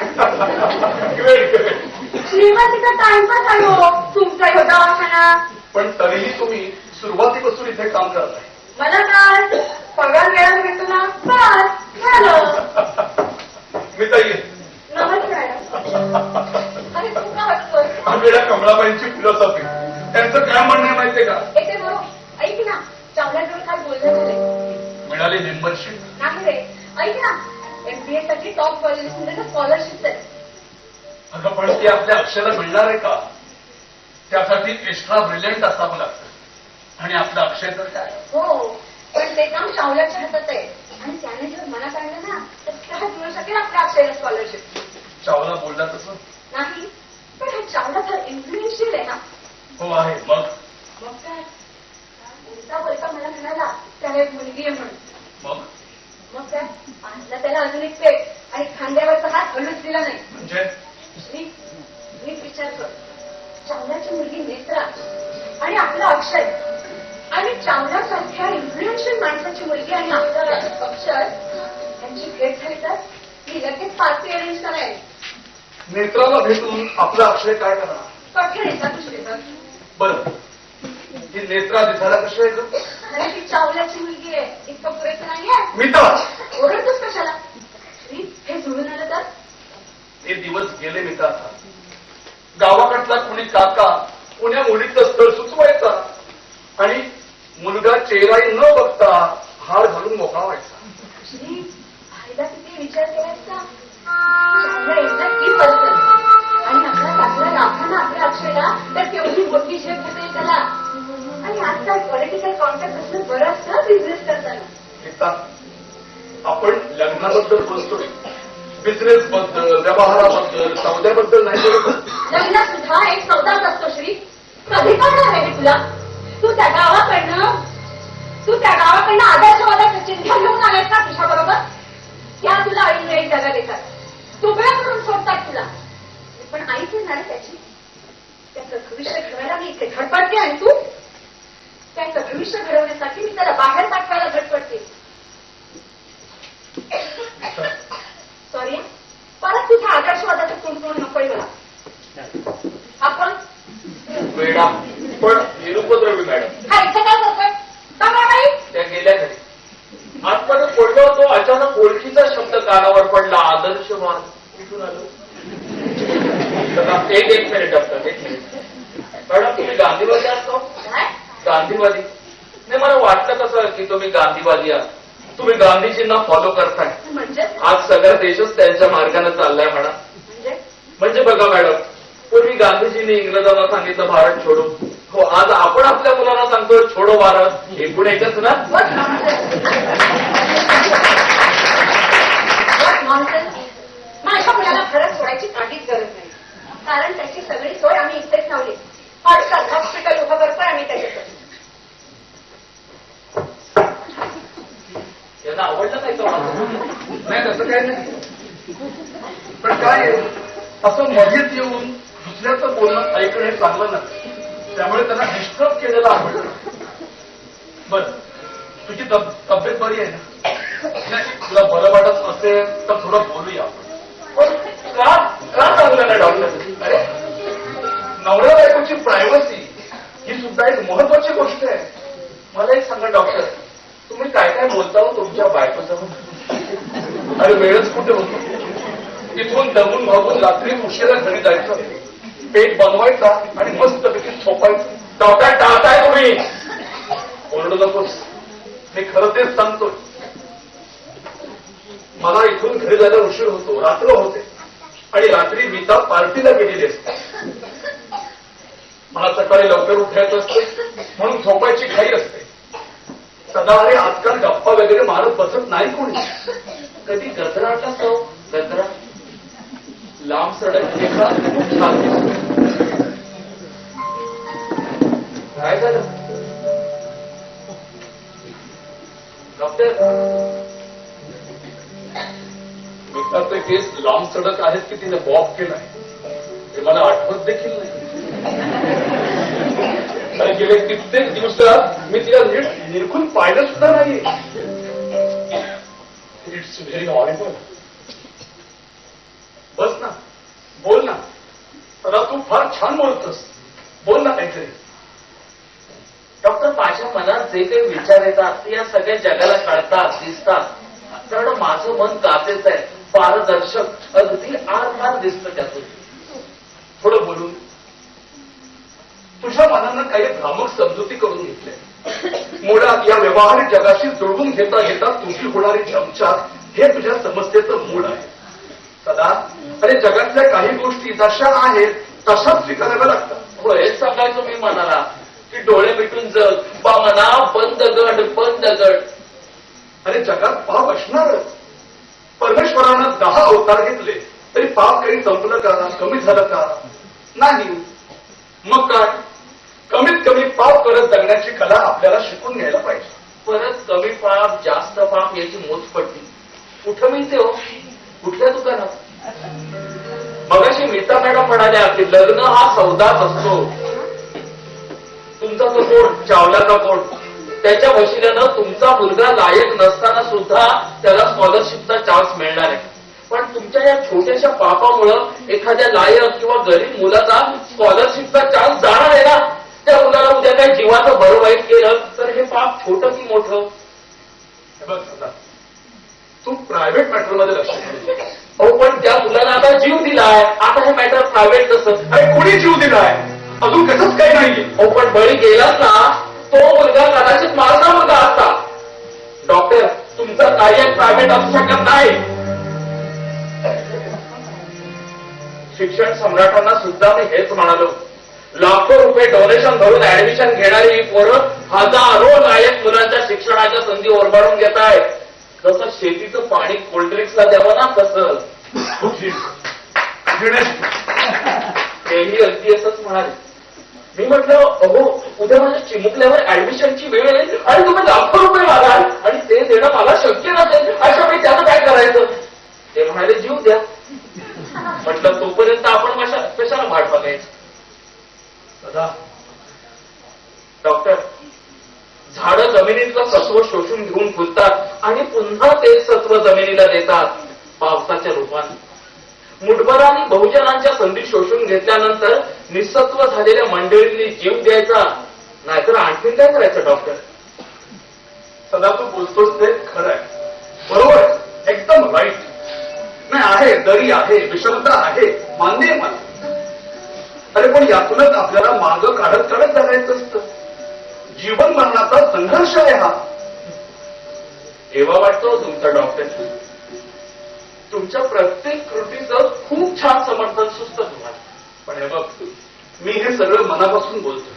श्रीमतीचा टाइमपास आहे हो तुमचा ह्यो दवाखाना. पण तरीही तुम्ही सुरुवातीपासून इथे काम करताय. मला काय पगार वेळात घेतो ना बस झालं. मी ताई आहे. नमस्कार. अरे तू का हसतोय? आमच्या कमलाबाईंची फिलॉसॉफी, त्यांचं काय म्हणणं आहे माहितीये का? येते बरोबर. ऐक ना चांगल्याजवळ काय बोलणं झालंय. मिळाली मेंबरशिप. नाही रे ऐक ना MBA साठी टॉप कॉलेजेसमध्ये स्कॉलरशिप आहे. अगं पण ती आपल्या अक्षराला मिळणार आहे का? त्यासाठी एक्स्ट्रा ब्रिलियंट असावं लागतं आणि आपलं अक्षय तर काय हो, पण ते काम शावल्याच्या हातात आहे आणि त्याने जर मनात आणलं ना तर सहज मिळू शकेल आपल्या अक्षयला स्कॉलरशिप. चावला बोलला तसं नाही, पण हा चावला तर इन्फ्लुएन्शियल आहे ना. हो आहे. मग मग काय, उलटा बोलता मला म्हणाला त्याला एक मुलगी आहे म्हणून. मग मग काय, आणला त्याला अजून एक पेट आणि खांद्यावरचा हात हलूच दिला नाही. म्हणजे नीट विचार कर, चावलाची मुलगी नेत्रा आणि आपला अक्षय आणि चावलासारख्या इन्फ्लुएन्शियल माणसाची मुलगी आणि आपला अक्षय यांची भेट झाली तर मी लगेच पार्टी अरेंज करायला. नेत्राला भेटून आपला अक्षय काय करणार? कठीण येतात दुसरी तर बरं, ही नेत्रा दिसायला कशी आहे ग? अरे ती चावल्याची मुलगी आहे, इतकं पुरेसं नाहीये. मी तर ओरडतोस कशाला? हे जुळून आलं तर हे दिवस गेले मी तर आता. गावाकडला कुणी काका पुण्या मुलीचं स्थळ सुचवायचा आणि मुलगा चेहराही न बघता हार घालून मोकळा व्हायचा. श्री, फायदा किती विचार केलायचा? चांगला एकदा की बदल आणि आपला टाकला राखाना आपल्या अक्षयला तर तेवढी मोठी शेप होते त्याला. आणि आजकाल पॉलिटिकल कॉन्टॅक्ट असणं बरं असतं बिझनेस करताना. गीता, आपण लग्नाबद्दल बोलतोय, बिझनेस बद्दल, व्यवहाराबद्दल, सौद्याबद्दल नाही बोलत. लग्न सुद्धा एक सौदाच असतो श्री. कधी करणार आहे तुला? तू त्या गावाकडनं आदर्शवादाचं चिन्ह घेऊन आलायस का तुझ्या बरोबर? त्या तुला ऐनवेळी जागा देतात, तुबळ्या करून सोडतात तुला. पण आईच येणार आहे त्याची. त्याचं भविष्य घडवायला मी इथे धडपडते आणि तू त्याचं भविष्य घडवण्यासाठी मी त्याला बाहेर पाठवायला धडपडते. सॉरी, परत तुझ्या आदर्शवादाचं कुणकुण नकोय मला. आपण वेडा पण निरुपद्रवी मॅडम हा इथे काय करतोय? बाई त्या गेल्या घरी. आतमध्ये पडलो तो अचानक ओळखीचा शब्द कानावर पडला, आदर्शवान. कुठून आलो? एक मिनिट डॉक्टर, एक मिनिट. मॅडम तुम्ही गांधीवादी असतो? काय? गांधीवादी नाही, मला वाटलं कसं की तुम्ही गांधीवादी आहात. तुम्ही गांधीजींना फॉलो करताय. म्हणजे आज सगळा देशच त्यांच्या मार्गाने चाललाय म्हणा. म्हणजे बघा मॅडम, पूर्वी गांधीजींनी इंग्रजांना सांगितलं भारत छोडो. हो, आज आपण आपल्या मुलांना सांगतो छोडो भारत. एकूण एकच ना? माझ्या मुलाला भारत सोडायची काहीच गरज नाही, कारण त्याची सगळी सोय आम्ही इथेच लावली. हॉस्पिटल उभं करतोय आम्ही त्याच्यासाठी. यांना आवडलं नाही का? नाही तसं काही नाही. पण काय आहे, असं मध्येच येऊन दुसऱ्याचं बोलणं ऐकणं हे चांगलं नाही. त्यामुळे त्यांना डिस्टर्ब केलेलं आवडलं. बरं, तुझी तब्येत बरी आहे ना? नाही, तुला बरं वाटत असेल तर थोडं बोलूया आपण. का चांगलं नाही डॉक्टर? अरे, नवऱ्या बायकोची प्रायव्हसी ही सुद्धा एक महत्वाची गोष्ट आहे. मला एक सांगा डॉक्टर, तुम्ही काय काय बोलता हो तुमच्या बायकोसमोर? अरे वेळच कुठे होतो. तिथून दमून भागून रात्री उशिरा घरी जायचं, पेट बनवायचा आणि मस्तपैकी झोपायचं. डॉक्टर टाळताय तुम्ही. ओरडू नकोस, मी खरं तेच सांगतोय. मला इथून घरी जायला उशीर होतो, रात्र होते आणि रात्री मीता पार्टीला गेलेली असते. मला सकाळी लवकर उठायचं असतं म्हणून झोपायची घाई असते. सदा अरे आजकाल गप्पा वगैरे मारत बसत नाही कोणी. कधी गजराटा सौ गजरा लांब सडक रेखा छान दिसतो. काय झालं डॉक्टर? मित्राचे केस लांब सडक आहेत की तिने बॉब केलाय हे मला आठवत देखील नाही. आणि गेले कित्येक दिवसात मी तिला नीट निरखून पाहिलं सुद्धा नाही. It's very horrible. बस ना, बोल ना. आता तू फार छान बोलतोस, बोल ना काहीतरी. डॉक्टर, माझ्या मनात जे काही विचार येतात ते या सगळ्या जगाला कळतात, दिसतात. कारण माझं मन काचेच आहे, पारदर्शक, अगदी आर दिसतं त्यातून. थोडं बोलून तुझ्या मनानं काही भ्रामक समजुती करून घेतल्या. मुळात या व्यवहारिक जगाशी जुळवून घेता घेता तुझी होणारी चमचात हे तुझ्या समस्येचं मूळ आहे. सदा अरे जगातल्या काही गोष्टी जशा आहेत तशाच स्वीकाराव्या लागतात. हेच सांगायचो मी मनाला की डोळे मिटून जग बा मना बंद गड बंद गड. अरे जगात पाप असणारच. परमेश्वरानं 10 अवतार घेतले तरी पाप काही संपलं का, कमी झालं का? नाही. मग काय, कमीत कमी पाप करत जगण्याची कला आपल्याला शिकून घ्यायला पाहिजे. परत कमी पाप जास्त पाप याची मोज पडली. कुठं मिळते हो, कुठल्या दुकानात? मगाशी मीता मॅडम म्हणाल्या की लग्न हा सौदाच असतो. तुमचा तो कोण चावलाचा कोण, त्याच्या वशिल्यानं तुमचा मुलगा लायक नसताना सुद्धा त्याला स्कॉलरशिपचा चान्स मिळणार आहे. पण तुमच्या या छोट्याशा पापामुळं एखाद्या लायक किंवा गरीब मुलाचा स्कॉलरशिपचा चान्स जाणार आहे ना. त्या मुलाला उद्या काही जीवाचं बरं वाईट केलं तर हे पाप छोटं की मोठं? हे बघ सदा, तू प्रायव्हेट मॅटर मध्ये लक्ष दे. अहो पण त्या मुलाला आता जीव दिलाय, आता हे मॅटर प्रायव्हेट कसं? अरे कोणी जीव दिलाय? अजून कसंच काही नाहीये. अहो पण बळी गेलाच ना, तो मुलगा कदाचित माझा मुलगा असता. डॉक्टर, तुमचं कार्य प्रायव्हेट असू शकत नाही. शिक्षण सम्राटांना सुद्धा मी हेच म्हणालो, लाखो रुपये डोनेशन भरून ऍडमिशन घेणारी ही पोरं हजारो लायक मुलांच्या शिक्षणाच्या संधी ओरबाडून घेत आहेत. जसं शेतीचं पाणी कोल्ड्रिंक्सला द्यावं ना तसं. तेही अगदी असंच म्हणाले. मी म्हटलं अहो उद्या माझ्या चिमुकल्यावर ऍडमिशनची वेळ येईल आणि तुम्ही लाखो रुपये मागाल आणि ते देणं मला शक्य नसेल, अशा वेळी त्याचं काय करायचं? ते म्हणाले जीव द्या. म्हटलं तोपर्यंत आपण कशाला वाट बघायचं? डॉक्टर, झाडं जमिनीतलं सत्व शोषून घेऊन फुलतात आणि पुन्हा तेच सत्व जमिनीला देतात पावसाच्या रूपाने. मुठभराने बहुजनांच्या संधी शोषून घेतल्यानंतर निसत्व झालेल्या मंडळींनी जीव द्यायचा, नाहीतर आणखीन काय करायचं? डॉक्टर सदा तू बोलतोस ते खरं आहे, बरोबर आहे, एकदम राईट. नाही आहे, दरी आहे, विषमता आहे, मान्य आहे मला. अरे पण यातूनच आपल्याला मार्ग काढत काढत जगायचं असतं. जीवन मरणाचा संघर्ष आहे हा. तेव्हा वाटतो तुमचा डॉक्टर, तुमच्या प्रत्येक कृतीचं खूप छान समर्थन सुचतं तुम्हाला. पण हे बघ, मी हे सगळं मनापासून बोलतो.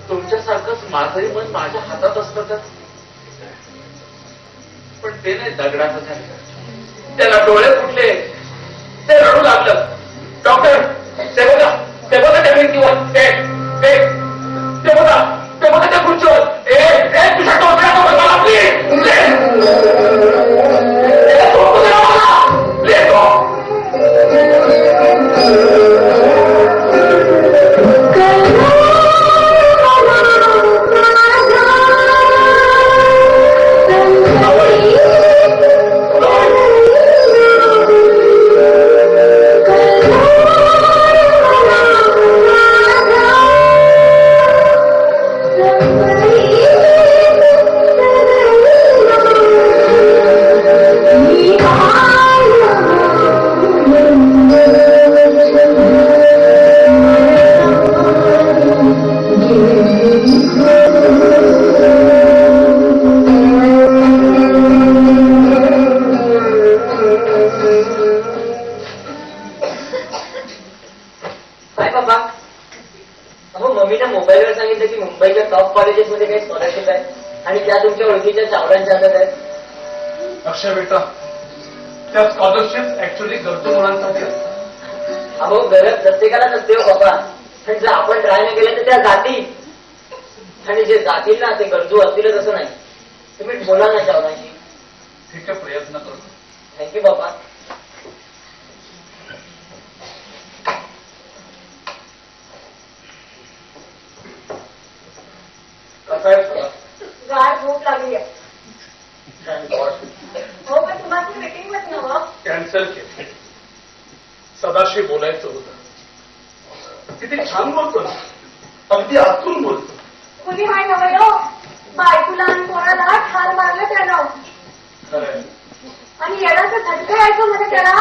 तुमच्यासारखंच माझंही मन माझ्या हातात असतं का? पण ते नाही दगडाचं झालं. त्याला डोळे फुटले, ते रडू लागलं. डॉक्टर, ते बघा त्या भिंतीवर, ते बघा त्या खुर्चीवर. तुझ्या डोक्याला बघा मोबाईलवर सांगितलं की मुंबईच्या टॉप कॉलेजेसमध्ये काही स्कॉलरशिप आहे आणि त्या तुमच्या ओळखीच्या चावलांच्या हातात आहेत. अक्षय बेटा, त्या स्कॉलरशिप ऍक्च्युअली गरजू मुलांसाठी असतात. अहो गरज प्रत्येकाला नसते हो बाबा, पण जर आपण ट्राय नाही केलं तर त्या जातील, आणि जे जातील ना ते गरजू असतीलच असं नाही. तुम्ही बोला ना चावलांशी. ठीक आहे, प्रयत्न करतो. थँक्यू बाबा. कसं आहे सगळं? गार झोप लागली आहे. हो पण तुम्हाला मीटिंग मध्ये नवं कॅन्सल केली. सदाशी बोलायचं होतं. किती छान बोलतो ना, अगदी आतून बोलतो. कुणी माहीत हवं हो, बायकोला आणि पोराला ठार मारलं त्यानं. खरंय. आणि येण्याचं झटका यायचं म्हणजे त्याला.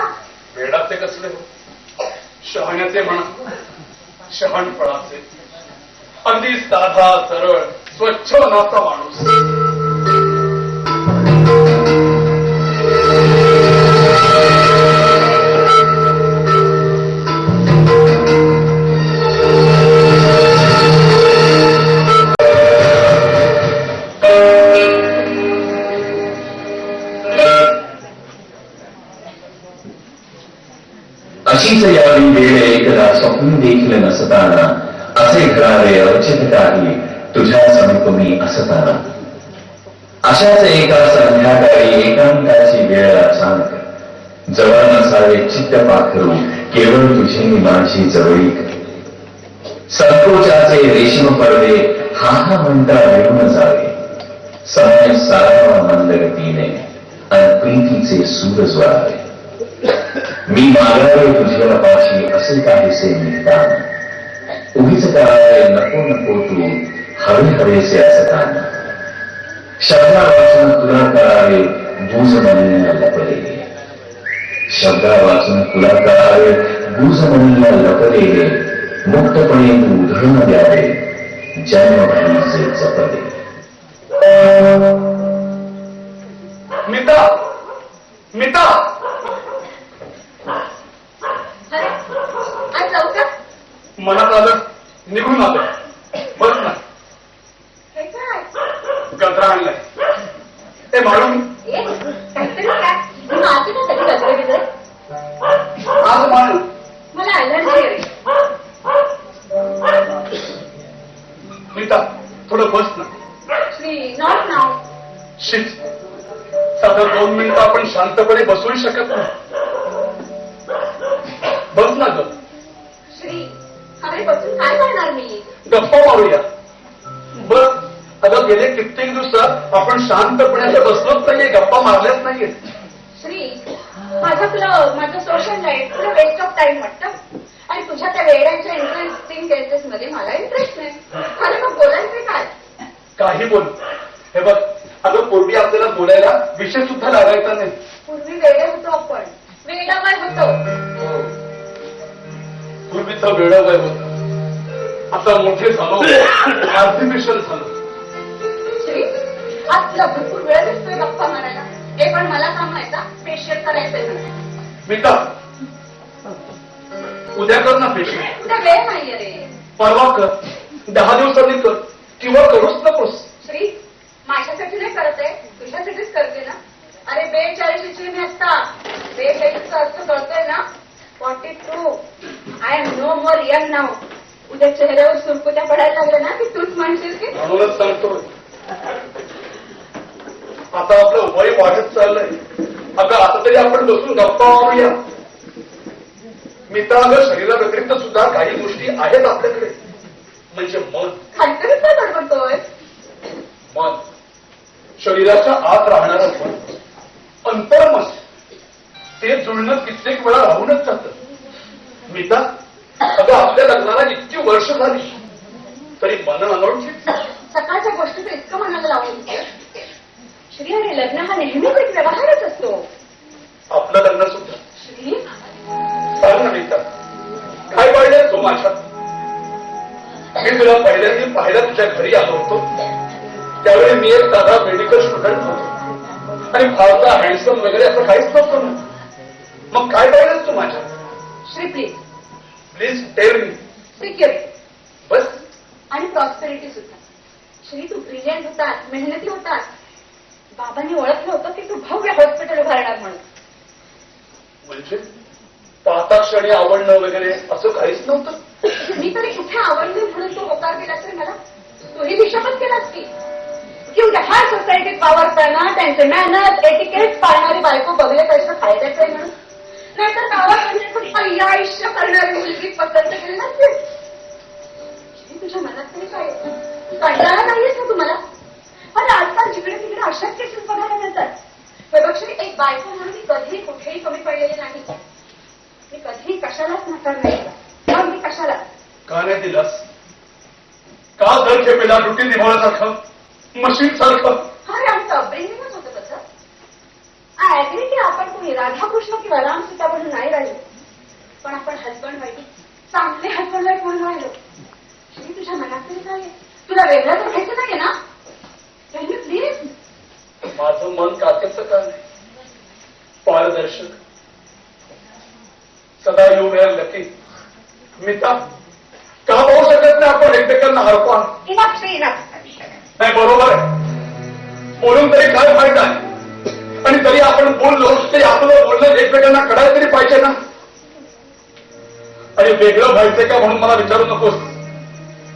वेडाचे कसले हो, शहाण्याचे म्हणा, शहाणपणाचे. अगदी साधा सरळ स्वच्छ मनाचा माणूस. अशीच यावी वेळ एकदा स्वप्न देखील नसताना, असे घडावे अवचित काही तुझ्या समीप मी असताना. अशाच एका संध्याकाळी एकांताची वेळ अचानक, जवळ नसावे चित्त पाखरू केवळ तुझी माझी जवळीक. संकोचाचे रेशीम पडदे हा हा म्हणता विरून जावे, समय सारावा मंदगतीने आणि प्रीतीचे सूर ज्वाळे. मी मागावे तुझ्या पाशी असे काहीसे निघताना, उगीच करावे नको नको तू हवे हवेसे असताना. शब्दा वाचून तुला करावे गुज म्हणीला लपलेले, शब्दा वाचून तुला करावे गुज म्हणीला लपलेले. मुक्तपणे तू उधळून द्यावे जन्मभूमीचे जपले. मिता मिता अरे आज जाऊ का? मनात आलं निघून आलं. बस ना, हे काय? गजरा आणलाय. ते मारून ए, काहीतरी काय? माझी ना कधी गजरे बिजरे? आज मारू. मला ऍलर्जी आहे. मिता थोडं बस ना. Shri not now. शिट, साधं 2 मिनिटं आपण शांतपणे बसूही शकत नाही. बस ना ग, श्री अरे बसून काय करणार मी? गप्पा मारूया. बस. अगं गेले कित्येक दिवसात आपण शांतपणे असं बसलोच नाहीये, गप्पा मारल्याच नाहीये. श्री माझं तुला माझं सोशल लाईफ तुला वेस्ट ऑफ टाइम वाटतं आणि तुझ्या त्या वेड्यांच्या इंटरेस्टिंग केसेस मध्ये मला इंटरेस्ट नाही. मला मग बोलायचं काय? काही बोल. हे बघ, अगं पूर्वी आपल्याला बोलायला विषय सुद्धा लागायचा नाही. पूर्वी वेडे होतो आपण, वेडावय होतो. पूर्वीचं वेळं वय होतं, आता मोठे झालो, आर्टिफिशियल झालो. श्री आज तुला भरपूर वेळ दिसतोय गप्पा मारायला. हे पण मला काम आहे का? फेशियल करायचंय मला. मिता उद्या कर ना फेशियल. तुला वेळ नाहीये रे. परवा कर, 10 दिवसांनी कर, किंवा करूच नकोस. श्री माझ्यासाठी नाही करत आहे, तुझ्यासाठीच करते ना. अरे 42ची मी असता 42चा अर्थ कळतोय ना. 42 I am no more young now. उद्या चेहऱ्यावर सुरकुत्या पडायला लागल्या ना की तूच म्हणशील की म्हणूनच सांगतो, आता आपलं वय वाढत चाललंय. अगं आता तरी आपण बसून गप्पा मारूया. मित्रा, अगं शरीरा व्यतिरिक्त सुद्धा काही गोष्टी आहेत आपल्याकडे, म्हणजे मन. खालकरीच काय बडबडतोय? मन, शरीराच्या आत राहणारं मन, अंतर्मन, ते जुळणं कित्येक वेळा राहूनच जातं. मिता, अगं आपल्या लग्नाला इतकी वर्ष झाली तरी मन अनोळखी. सकाळच्या गोष्टी तर इतकं मनाला लावून श्री. अरे लग्न हा नेहमीच एक व्यवहारच असतो. आपलं लग्न सुद्धा. श्री सांग ना मिता, काय पाहिजे तू माझ्यात? मी तुला पहिल्यांदा पाहायला तुझ्या घरी आलो होतो, त्यावेळी मी एक साधा मेडिकल स्टुडंट होतो आणि फारसा हँडसम वगैरे असं काहीच नव्हतं ना. मग काय पाहिजेस तू माझ्यात? Shri please please tell me. Security बस. आणि प्रॉस्पेरिटी सुद्धा. श्री तू ब्रिलियंट होतात, मेहनती होतात. बाबांनी ओळखलं होतं की तू भव्य हॉस्पिटल उभारणार म्हणून. म्हणजे पाहता क्षणी आवडणं वगैरे असं काहीच नव्हतं. मी तरी कुठे आवडले म्हणून तू होकार केलास रे मला. तूही हिशोबच केलास की उद्या हाय सोसायटीत वावरताना त्यांचे मॅनर्स एटिकेट पाळणारी बायको बघले पैसे फायद्याचं आहे म्हणून. नाहीतर गावात आयुष्य करणारी मुलगी पसंत केली नसते. तुझ्या मनात तरी काय कंटाळा नाहीयेस ना तुम्हाला? अरे आजकाल जिकडे तिकडे अशाच केसेस बघायला मिळतात. श्री एक बायको म्हणून मी कधीही कुठेही कमी पडलेली नाही. मी कधीही कशालाच नकार नाही दिला. मग मी कशाला का नाही दिलास? का दर खेपेला ड्युटी निभावण्यासारखं, मशीन सारखं? अरे आमचं अपब्रिंगिंगच होतं तसं. आय अग्री की आपण कोणी राधाकृष्ण किंवा राम सीता म्हणून नाही राहिलो, पण आपण हजबंड वाईफ, चांगले हजबंड वाईफ म्हणून राहिलो. श्री तुझ्या मनात तरी काय? तुला वेगळं तर घ्यायचं नाहीये ना? प्लीज. माझं मन काचेचं का नाही, पारदर्शक, सदा येऊ मिळेल लकी. मिता, का पाहू शकत नाही आपण एकमेकांना हरपान? Enough Shri enough. नाही बरोबर आहे, बोलून तरी काय फायदा आहे? आणि तरी आपण बोललो तरी आपलं बोलणं एकमेकांना कळायला तरी पाहिजे ना. आणि वेगळं व्हायचंय का म्हणून मला विचारू नकोस.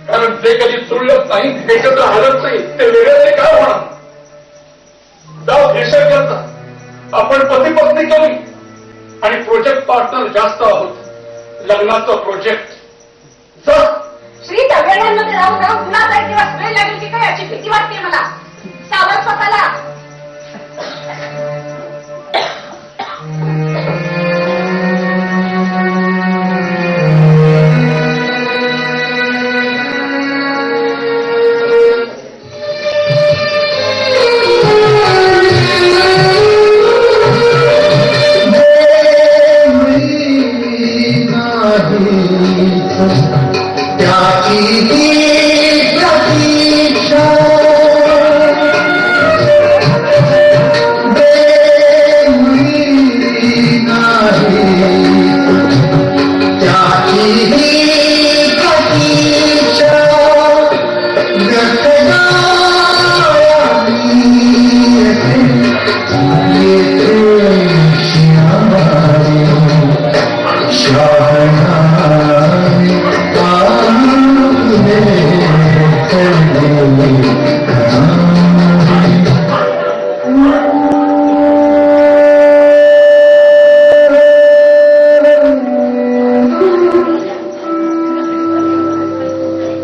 कारण जे कधी जुळलंच नाही, एकत्र आलंच नाही, ते वेगळं तरी काय होणार. जाऊ भेषक करता आपण पती पत्नी कमी आणि प्रोजेक्ट पार्टनर जास्त आहोत. लग्नाचं प्रोजेक्ट जा. श्री दगडांमध्ये राहून राहून पुन्हा जाईल तेव्हा वेळ लागेल की काय याची भीती वाटते मला. सावध स्वतःला.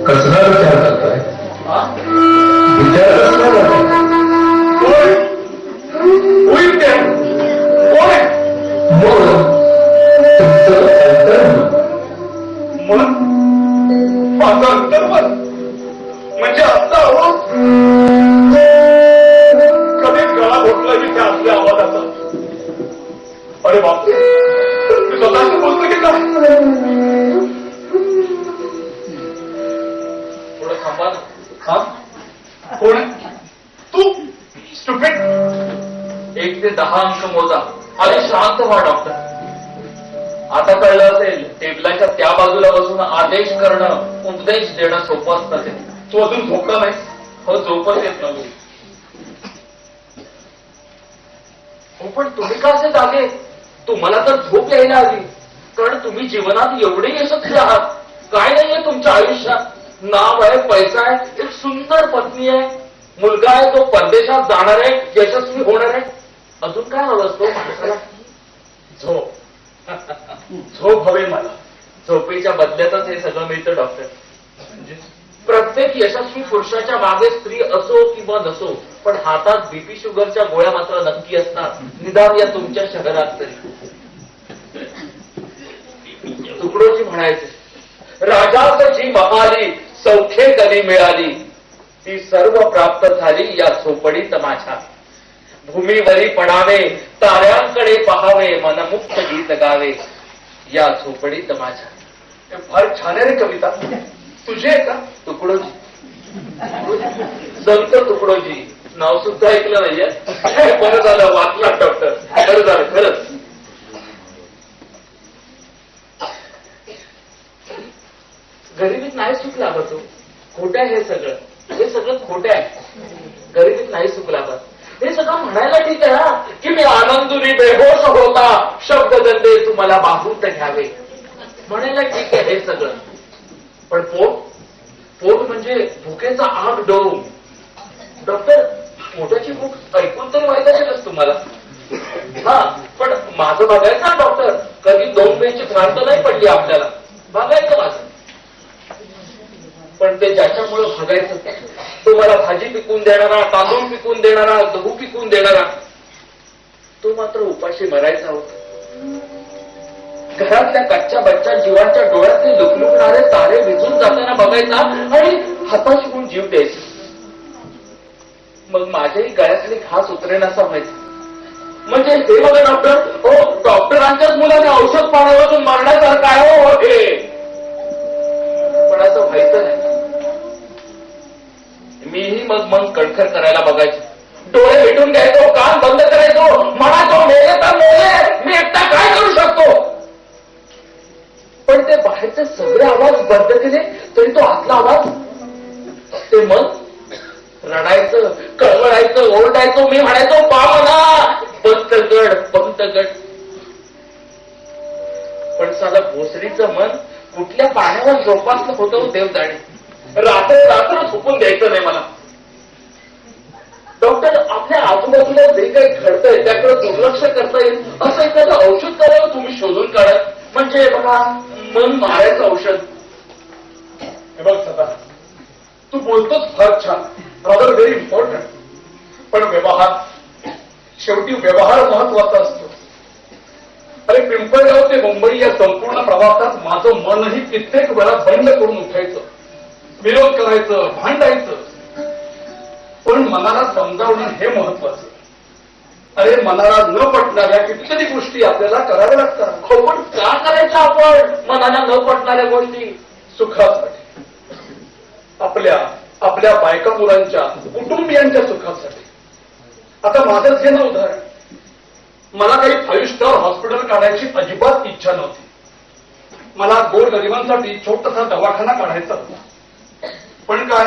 कसला विचार करताय? विचार कसला करताय? होईल ते कोण आहे? मन. तुमचं अंतर्मन. मन माझं अंतर्मन म्हणजे आता आवाज कधी गळा घोटला की त्या आपल्या आवाजाचा. अरे बापरे, मी स्वतःशी बोलतो की काय? थोडं थांबा ना. हा कोण आहे? तू स्टुपिड. 1 ते 10 अंक मोजा आणि शांत व्हा डॉक्टर. आता कळलं असेल, टेबलाच्या त्या बाजूला बसून आदेश करणं, उपदेश देणं सोपं असतं ते. तू अजून झोपला नाही. हो, झोपच येत नव्हती. हो, पण तुम्ही का असे जागे? तुम्हाला तर झोप यायला हवी. कारण तुम्ही जीवनात एवढे यशस्वी आहात. काय नाहीये तुमच्या आयुष्यात. नाव आहे, पैसा आहे, एक सुंदर पत्नी आहे, मुलगा आहे, तो परदेशात जाणार आहे, यशस्वी होणार आहे. अजून काय हवं असतो माणसाला? झोप. झोप हवे मला. झोपेच्या बदल्यातच हे सगळं मिळतं डॉक्टर. म्हणजे प्रत्येक यशस्वी पुरुषाच्या मागे स्त्री असो किंवा नसो, पण हातात बीपी शुगरच्या गोळ्या मात्र नक्की असतात. निदान या तुमच्या शहरात तरी. तुकडोजी म्हणायचे, राजाच जी महाली सौख्ये कधी मिळाली, ती सर्व प्राप्त झाली या झोपडीत माझ्या. भूमीवरी पडावे, ताऱ्यांकडे पहावे, मनमुक्त गीत गावे या झोपडीत माझ्या. हे फार छान आहे रे कविता. तुझी आहे का? तुकडोजी. संत तुकडोजी नाव सुद्धा ऐकलं नाहीये. बरं झालं वाचला डॉक्टर. बरं झालं खरंच. गरिबीत नाही सुख लागत. खोटं आहे हे सगळं. हे सगळं खोटं आहे. गरिबीत नाही सुख लागत. हे सगळं म्हणायला ठीक आहे हा, की मी आनंदुनी बेहोश होता, शब्दगंधे तुम्हाला बाहूत घ्यावे. म्हणायला ठीक आहे हे सगळं. पण पोट म्हणजे भुकेचा आग डोम. डॉक्टर, पोटाची भूक ऐकून तरी माहित असेलच तुम्हाला. हा, पण माझं बघायचं ना डॉक्टर, कधी 2 वेळची भ्रांत नाही पडली आपल्याला. बघायचं माझं. पण ते ज्याच्यामुळे भागायचं, तुम्हाला भाजी पिकून देणारा, तांदूळ पिकून देणारा, गहू पिकून देणारा, तो मात्र उपाशी मरायचा होता. घरातल्या कच्च्या बच्च्या जीवांच्या डोळ्यातले लुकलुकणारे तारे विझून जाताना बघायचा आणि हताश होऊन जीव द्यायचा. मग माझ्याही गळ्यातली घास उतरेन असं व्हायचं. म्हणजे हे बघा डॉक्टर, हो डॉक्टरांच्याच मुलाने औषध पाण्यावरून मारण्यासारखं आहे हो हे. पण असं व्हायचं नाही. मीही मग मन कणखर करायला बघायचो. डोळे मिटून घ्यायचो, कान बंद करायचो, म्हणायचो मेले तर मेले, मी एकटा काय करू शकतो. पण ते बाहेरचे सगळे आवाज बंद केले तरी तो आतला आवाज, ते मन रडायचं, कळवळायचं, ओरडायचो. मी म्हणायचो पावना पंतगड पंतगड. पण साधं भोसडीचं मन कुठल्या पाण्यावर जोपासलं होतं देव जाणे. रात्र रात्र झोपून द्यायचं नाही मला. डॉक्टर, आपल्या आजूबाजूला जे काही घडतंय त्याकडे दुर्लक्ष करता येईल असं एखादं औषध करावं तुम्ही शोधून काढा. म्हणजे बघा, मन मारायचं औषध. हे बघ सदा, तू बोलतोच फार छान, रादर व्हेरी इम्पॉर्टंट. पण व्यवहार, शेवटी व्यवहार महत्वाचा असतो. अरे पिंपळगाव ते मुंबई या संपूर्ण प्रवासात माझं मनही कित्येक वेळा बंद करून उठायचं, विरोध करायचं, भांडायचं. पण मनाला समजावणं हे महत्वाचं. अरे मनाला न पटणाऱ्या कितीतरी गोष्टी आपल्याला कराव्या लागतात. हो, पण का करायचं आपण मनाला न पटणाऱ्या गोष्टी? सुखासाठी, आपल्या बायका मुलांच्या, कुटुंबियांच्या सुखासाठी. आता माझंच घे ना उदाहरण. मला काही 5 स्टार हॉस्पिटल काढायची अजिबात इच्छा नव्हती. मला गोरगरिबांसाठी छोटासा दवाखाना काढायचा होता. पण काय,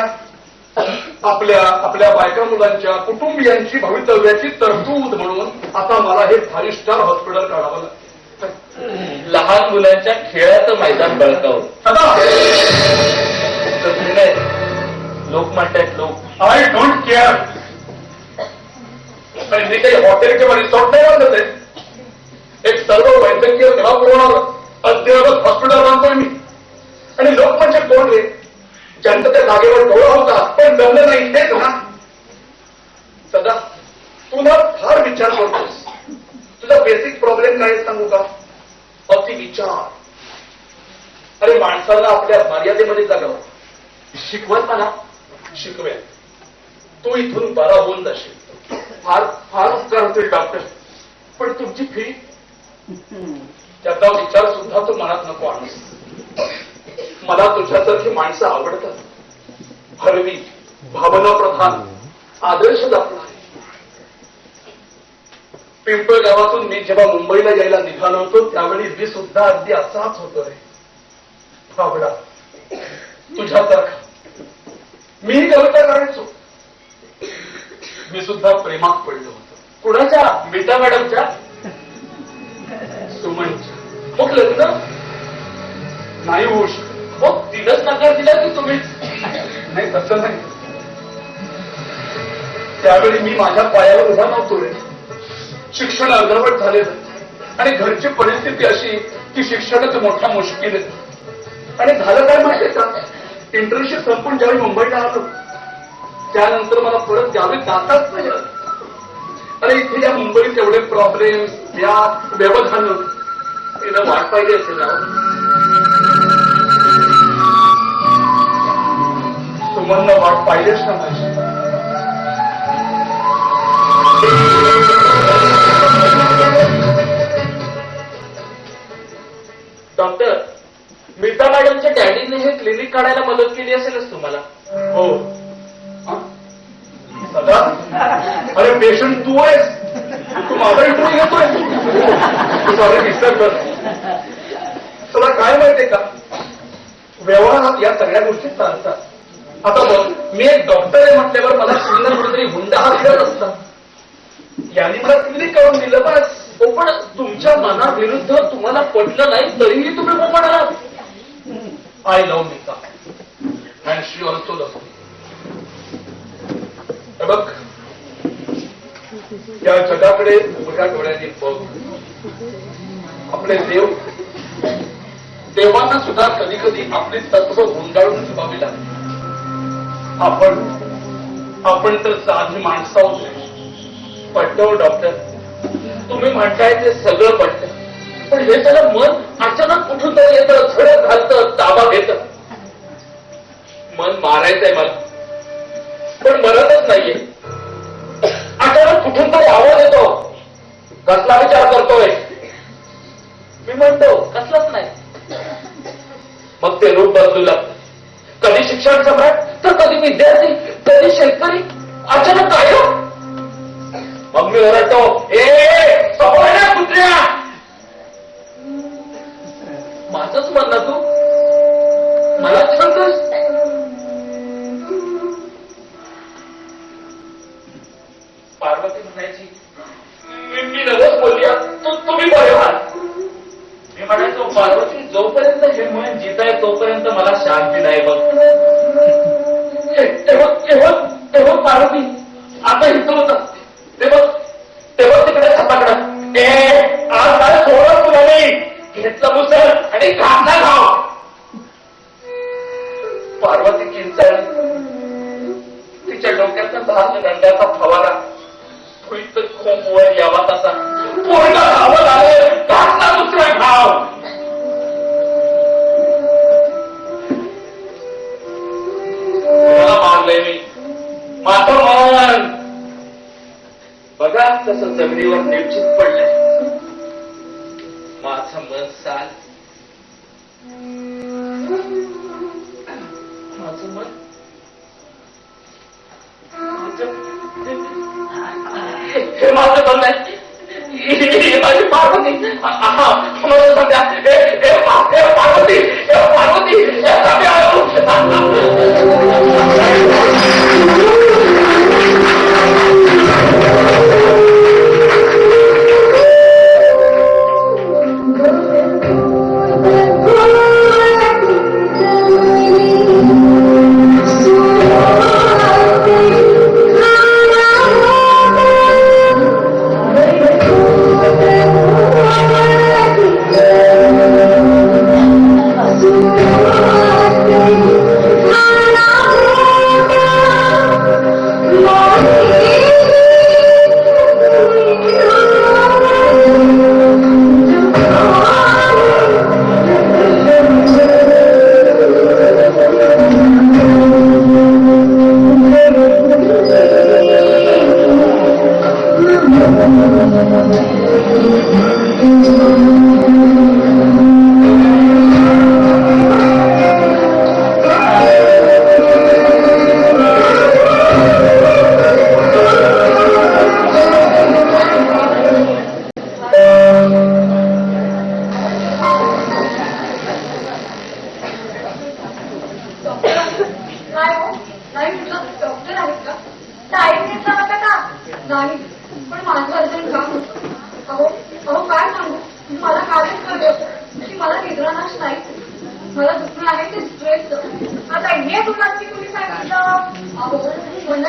आपल्या बायका मुलांच्या, कुटुंबियांची भवितव्याची तरतूद म्हणून आता मला हे 5 स्टार हॉस्पिटल काढावं लागतं. लहान मुलांच्या खेळाचं मैदान बळकावून. लोक म्हणतात, लोक आय डोंट केअर. मी काही हॉटेल किंवा रिसॉर्ट नाही बांधत आहे. एक सर्व वैद्यकीय सेवा पुरवणार अद्ययावत हॉस्पिटल बांधतोय मी. आणि लोक म्हणजे कोण रे, ज्यांचं त्या जागेवर डोळा होता पण जमलं नाही, हेच ना. सदा, तू ना फार विचार करतोस. तुझा बेसिक प्रॉब्लेम काय सांगू का? अति विचार. अरे माणसाला आपल्या मर्यादेमध्ये जगावं शिकवत मला. शिकवेल, तू इथून बरा होऊन जाशील. फार फार उपकार होतील डॉक्टर, पण तुमची फी? त्याचा विचार सुद्धा तू मनात नको आणूस. मला तुझ्यासारखी माणसं आवडतात. हरवी, भावनाप्रधान, आदर्श दाखवणारी. पिंपळ गावातून मी जेव्हा मुंबईला यायला निघालो होतो त्यावेळी मी सुद्धा अगदी असाच होतो रे. भावडा, तुझ्यासारखा. मीही कविता करायचो. मी सुद्धा प्रेमात पडलो होतो. कुणाच्या? मीता मॅडमच्या? सुमनच्या. मग लग्न? नाही होऊ शकत. मग तिनंच नकार दिला की तुम्ही? नाही, तसं नाही. त्यावेळी मी माझ्या पायावर उभा नव्हतो रे. शिक्षण अर्धवट झालेलं आणि घरची परिस्थिती अशी की शिक्षणच मोठा मुश्किल आहे. आणि झालं काय माहितीये का, इंटर्नशिप संपून ज्यावेळी मुंबईला आलो त्यानंतर मला परत त्यावेळी जाताच नाही आलं. अरे इथे या मुंबईत एवढे प्रॉब्लेम, या व्यवधान, तिला वाट पाहिजे असेल ना. सुमननं वाट पाहिजेच ना माझी. डॉक्टर, मीता मॅडमच्या डॅडीने हे क्लिनिक काढायला मदत केली असेलच तुम्हाला? हो. सदा, अरे पेशंट तू आहेस, तू माझा इंटरव्ह्यू घेतोय. सॉरी डिस्टर्ब कर. तुला काय माहितीये का, व्यवहारात या सगळ्या गोष्टी चालतात. आता बघ, मी एक डॉक्टर आहे म्हटल्यावर मला कुठला कुठेतरी हुंडा हा फिरत असता. यांनी मला क्लिनिक करून दिलं बस. हो, पण तुमच्या मनाविरुद्ध तुम्हाला पटलं नाही तरीही तुम्ही हो म्हणालात. I love Meeta and she also love me. बघ, या जगाकडे उघड्या डोळ्यांनी बघ. आपले देवांना सुद्धा कधी कधी आपली तत्व गुंडाळून ठेवावी लागते. आपण तर साधी माणसं आहोत. पटतो डॉक्टर, तुम्ही म्हणताय ते सगळं पटतं. पण हे त्याला मन अचानक कुठून तरी येतं, झडप घालतं, ताबा घेतं. मन मारायचंय मला, पण मरतच नाहीये. अचानक कुठून तरी आवाज येतो. कसला विचार करतोय? मी म्हणतो कसलाच नाही. मग ते रूप बदलू लागतं. कधी शिक्षण सम्राट, तर कधी विद्यार्थी, कधी शेतकरी, अचानक काय हो? मग मी ओरडतो, समोर कुत्र्या. माझंच म्हणणं तू मलाच सांगतोस. पार्वती म्हणायची, मी नवस बोलली, तुम्ही बरे व्हाल. मी म्हणायचो जिताय तोपर्यंत मला शांती नाही बघ. ते बघ पार्वती, आता इथं होतं. ते बघ तिकडे छताकडं. आज काय सोडत तुला नाही. घेतलं मुसळ आणि घातला घाव. पार्वती किंचाळली. तिच्या डोक्याचा धान गंड्याचा फवारा भुईत खूप वर यावा तसा पूर्ण धावत आले. घातला दुसरा घाव. मारलंय मी माझं मन. बघा तसं जमिनीवर निर्चित पडलंय माझं मन. साल माझं मन. हे माझं मन नाही. ही माझी पार्वती. मला सांगा. पार्वती पार्वती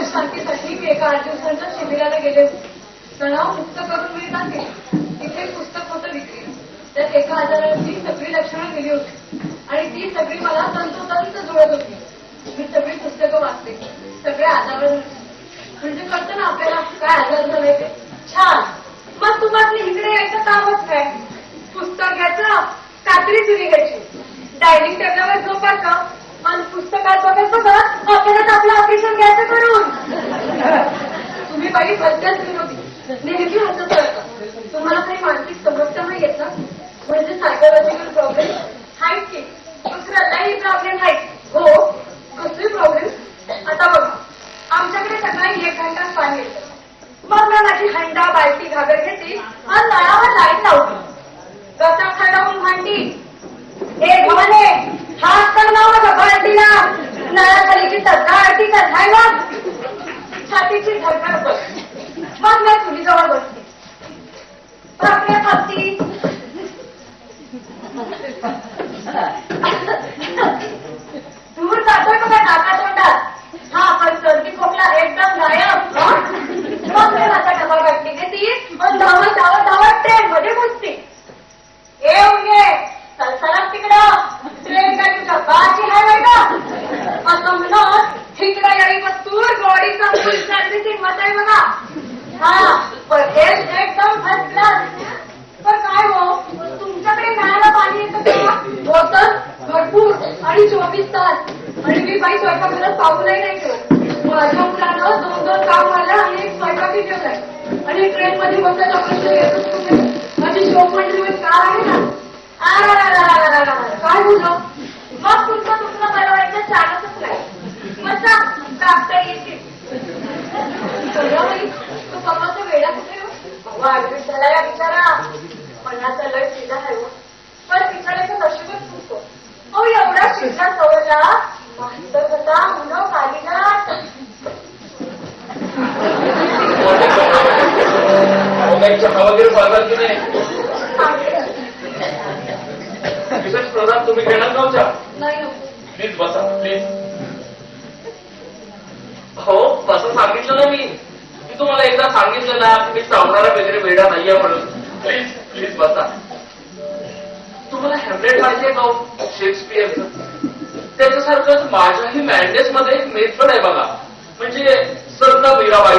शांतीसाठी मी एका 8 दिवसांच्या शिबिराला गेले होते. तणाव मुक्त करून मिळतात तिथे पुस्तक होतं विक्री. त्यात एका आजाराची सगळी लक्षणं दिली होती आणि ती सगळी मला तंतोतंत जुळत होती. मी सगळी पुस्तकं वाचते. सगळ्या आजारावर म्हणजे कळतं ना आपल्याला काय आजार झालाय ते. छान. मग तुम्हाला इकडे यायचं कामच काय. पुस्तक घ्यायचं, कात्री चुरी घ्यायची, डायनिंग टेबलावर झोपायचं आणि पुस्तकात बघायचं का आपल्याला आपलं ऑपरेशन घ्यायचं करून. तुम्ही बाई भलत्याच विरोधी, नेहमी हसत राहता. तुम्हाला काही मानसिक समस्या नाही येत ना. म्हणजे सायकोलॉजिकल प्रॉब्लेम आहेत की दुसऱ्यालाही प्रॉब्लेम आहेत. हो, कसले प्रॉब्लेम. आता बघा, आमच्याकडे सकाळी 1 घंटा पाणी येतं. मग मी माझी हंडा बालटी घागर घेते आणि नळावर लाईट लावते. कसा खरडावून भांडी हे म्हणे हात तर लाव माझ्या बालटीला. नळाखालीची सध्या आरती करताय मग छातीची धडधड बस. मग मी चुलीजवळ बसते. भाकऱ्या खाती. दूर जातोय बघा नाका तोंडात. हा पण सर्दी खोकला एकदम गायब. मग मी माझा डबा गाठली घेते आणि धावत धावत धावत ट्रेन मध्ये घुसते. येऊन ये सरसरात तिकडं ट्रेन काय तुझ्या बाची हाय का असं म्हणत इकडं यावी पस्तूर बॉडीचा फुल सर्व्हिसिंग मत आहे बघा. हा पण एकदम फर्स्ट क्लास. पण काय हो, तुमच्याकडे नळाला पाणी येतं का. होतं भरपूर आणि 24 तास. आणि मी बाई स्वयंपाकघरात पाहूनही नाही ठेवत. माझ्या मुलानं 2-2 काम झालं आणि 1 स्वयंपाकी ठेवलाय. आणि ट्रेन मध्ये बसायचा प्रश्न येतच कुठे. माझी शोक म्हणजे कार आहे ना. काय बोललं. मग तुमचं दुखणं बरं व्हायचं चालतच नाही. मजा डॉक्टर येतील. तो परवाचा वेळा कुठे ऍडमिट झाला या बिचारा. मनाचा लय सीधा आहे. पण बिचाराचं नशीबच फुटतो. अहो एवढा शिक्षा सवयला मास्तर होता म्हणून कालीनाथ. चहा वगैरे पाळतात की नाही. विशेष प्रोग्राम तुम्ही घेणार नव्हत्या. नाही नको. प्लीज बसा प्लीज. हो तसं सांगितलं ना मी तुम्हाला एकदा सांगितलं ना की मी चावणारा वगैरे वेडा नाहीये म्हणून. प्लीज प्लीज बसा. तुम्हाला हॅम्लेट माहितीये का शेक्सपियरचं? त्याच्यासारखंच माझ्याही मॅन्डेस मध्ये एक मेथड आहे बघा. म्हणजे संत मीराबाई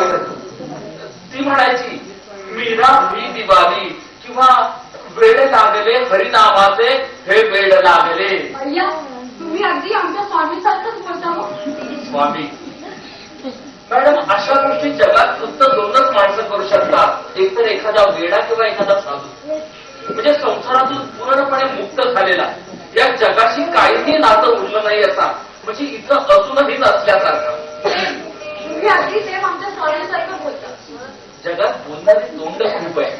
ती म्हणायची मीरा ही दिवाळी किंवा वेड लागले हरिनामाचे हे वेड लागले. अय्या तुम्ही अगदी आमच्या स्वामीसारखंच बोलता हो. स्वामी मॅडम अशा गोष्टी जगात फक्त दोनच माणसं करू शकतात. एकतर एखादा वेडा किंवा एखादा साधू. म्हणजे संसारातून पूर्णपणे मुक्त झालेला या जगाशी काहीही नातं उरलं नाही असा. म्हणजे इथं अजूनही नसल्यासारखं. तुम्ही अगदी सेम आमच्या स्वामीसारखं बोलता. जगात बोलणारी तोंड खूप आहे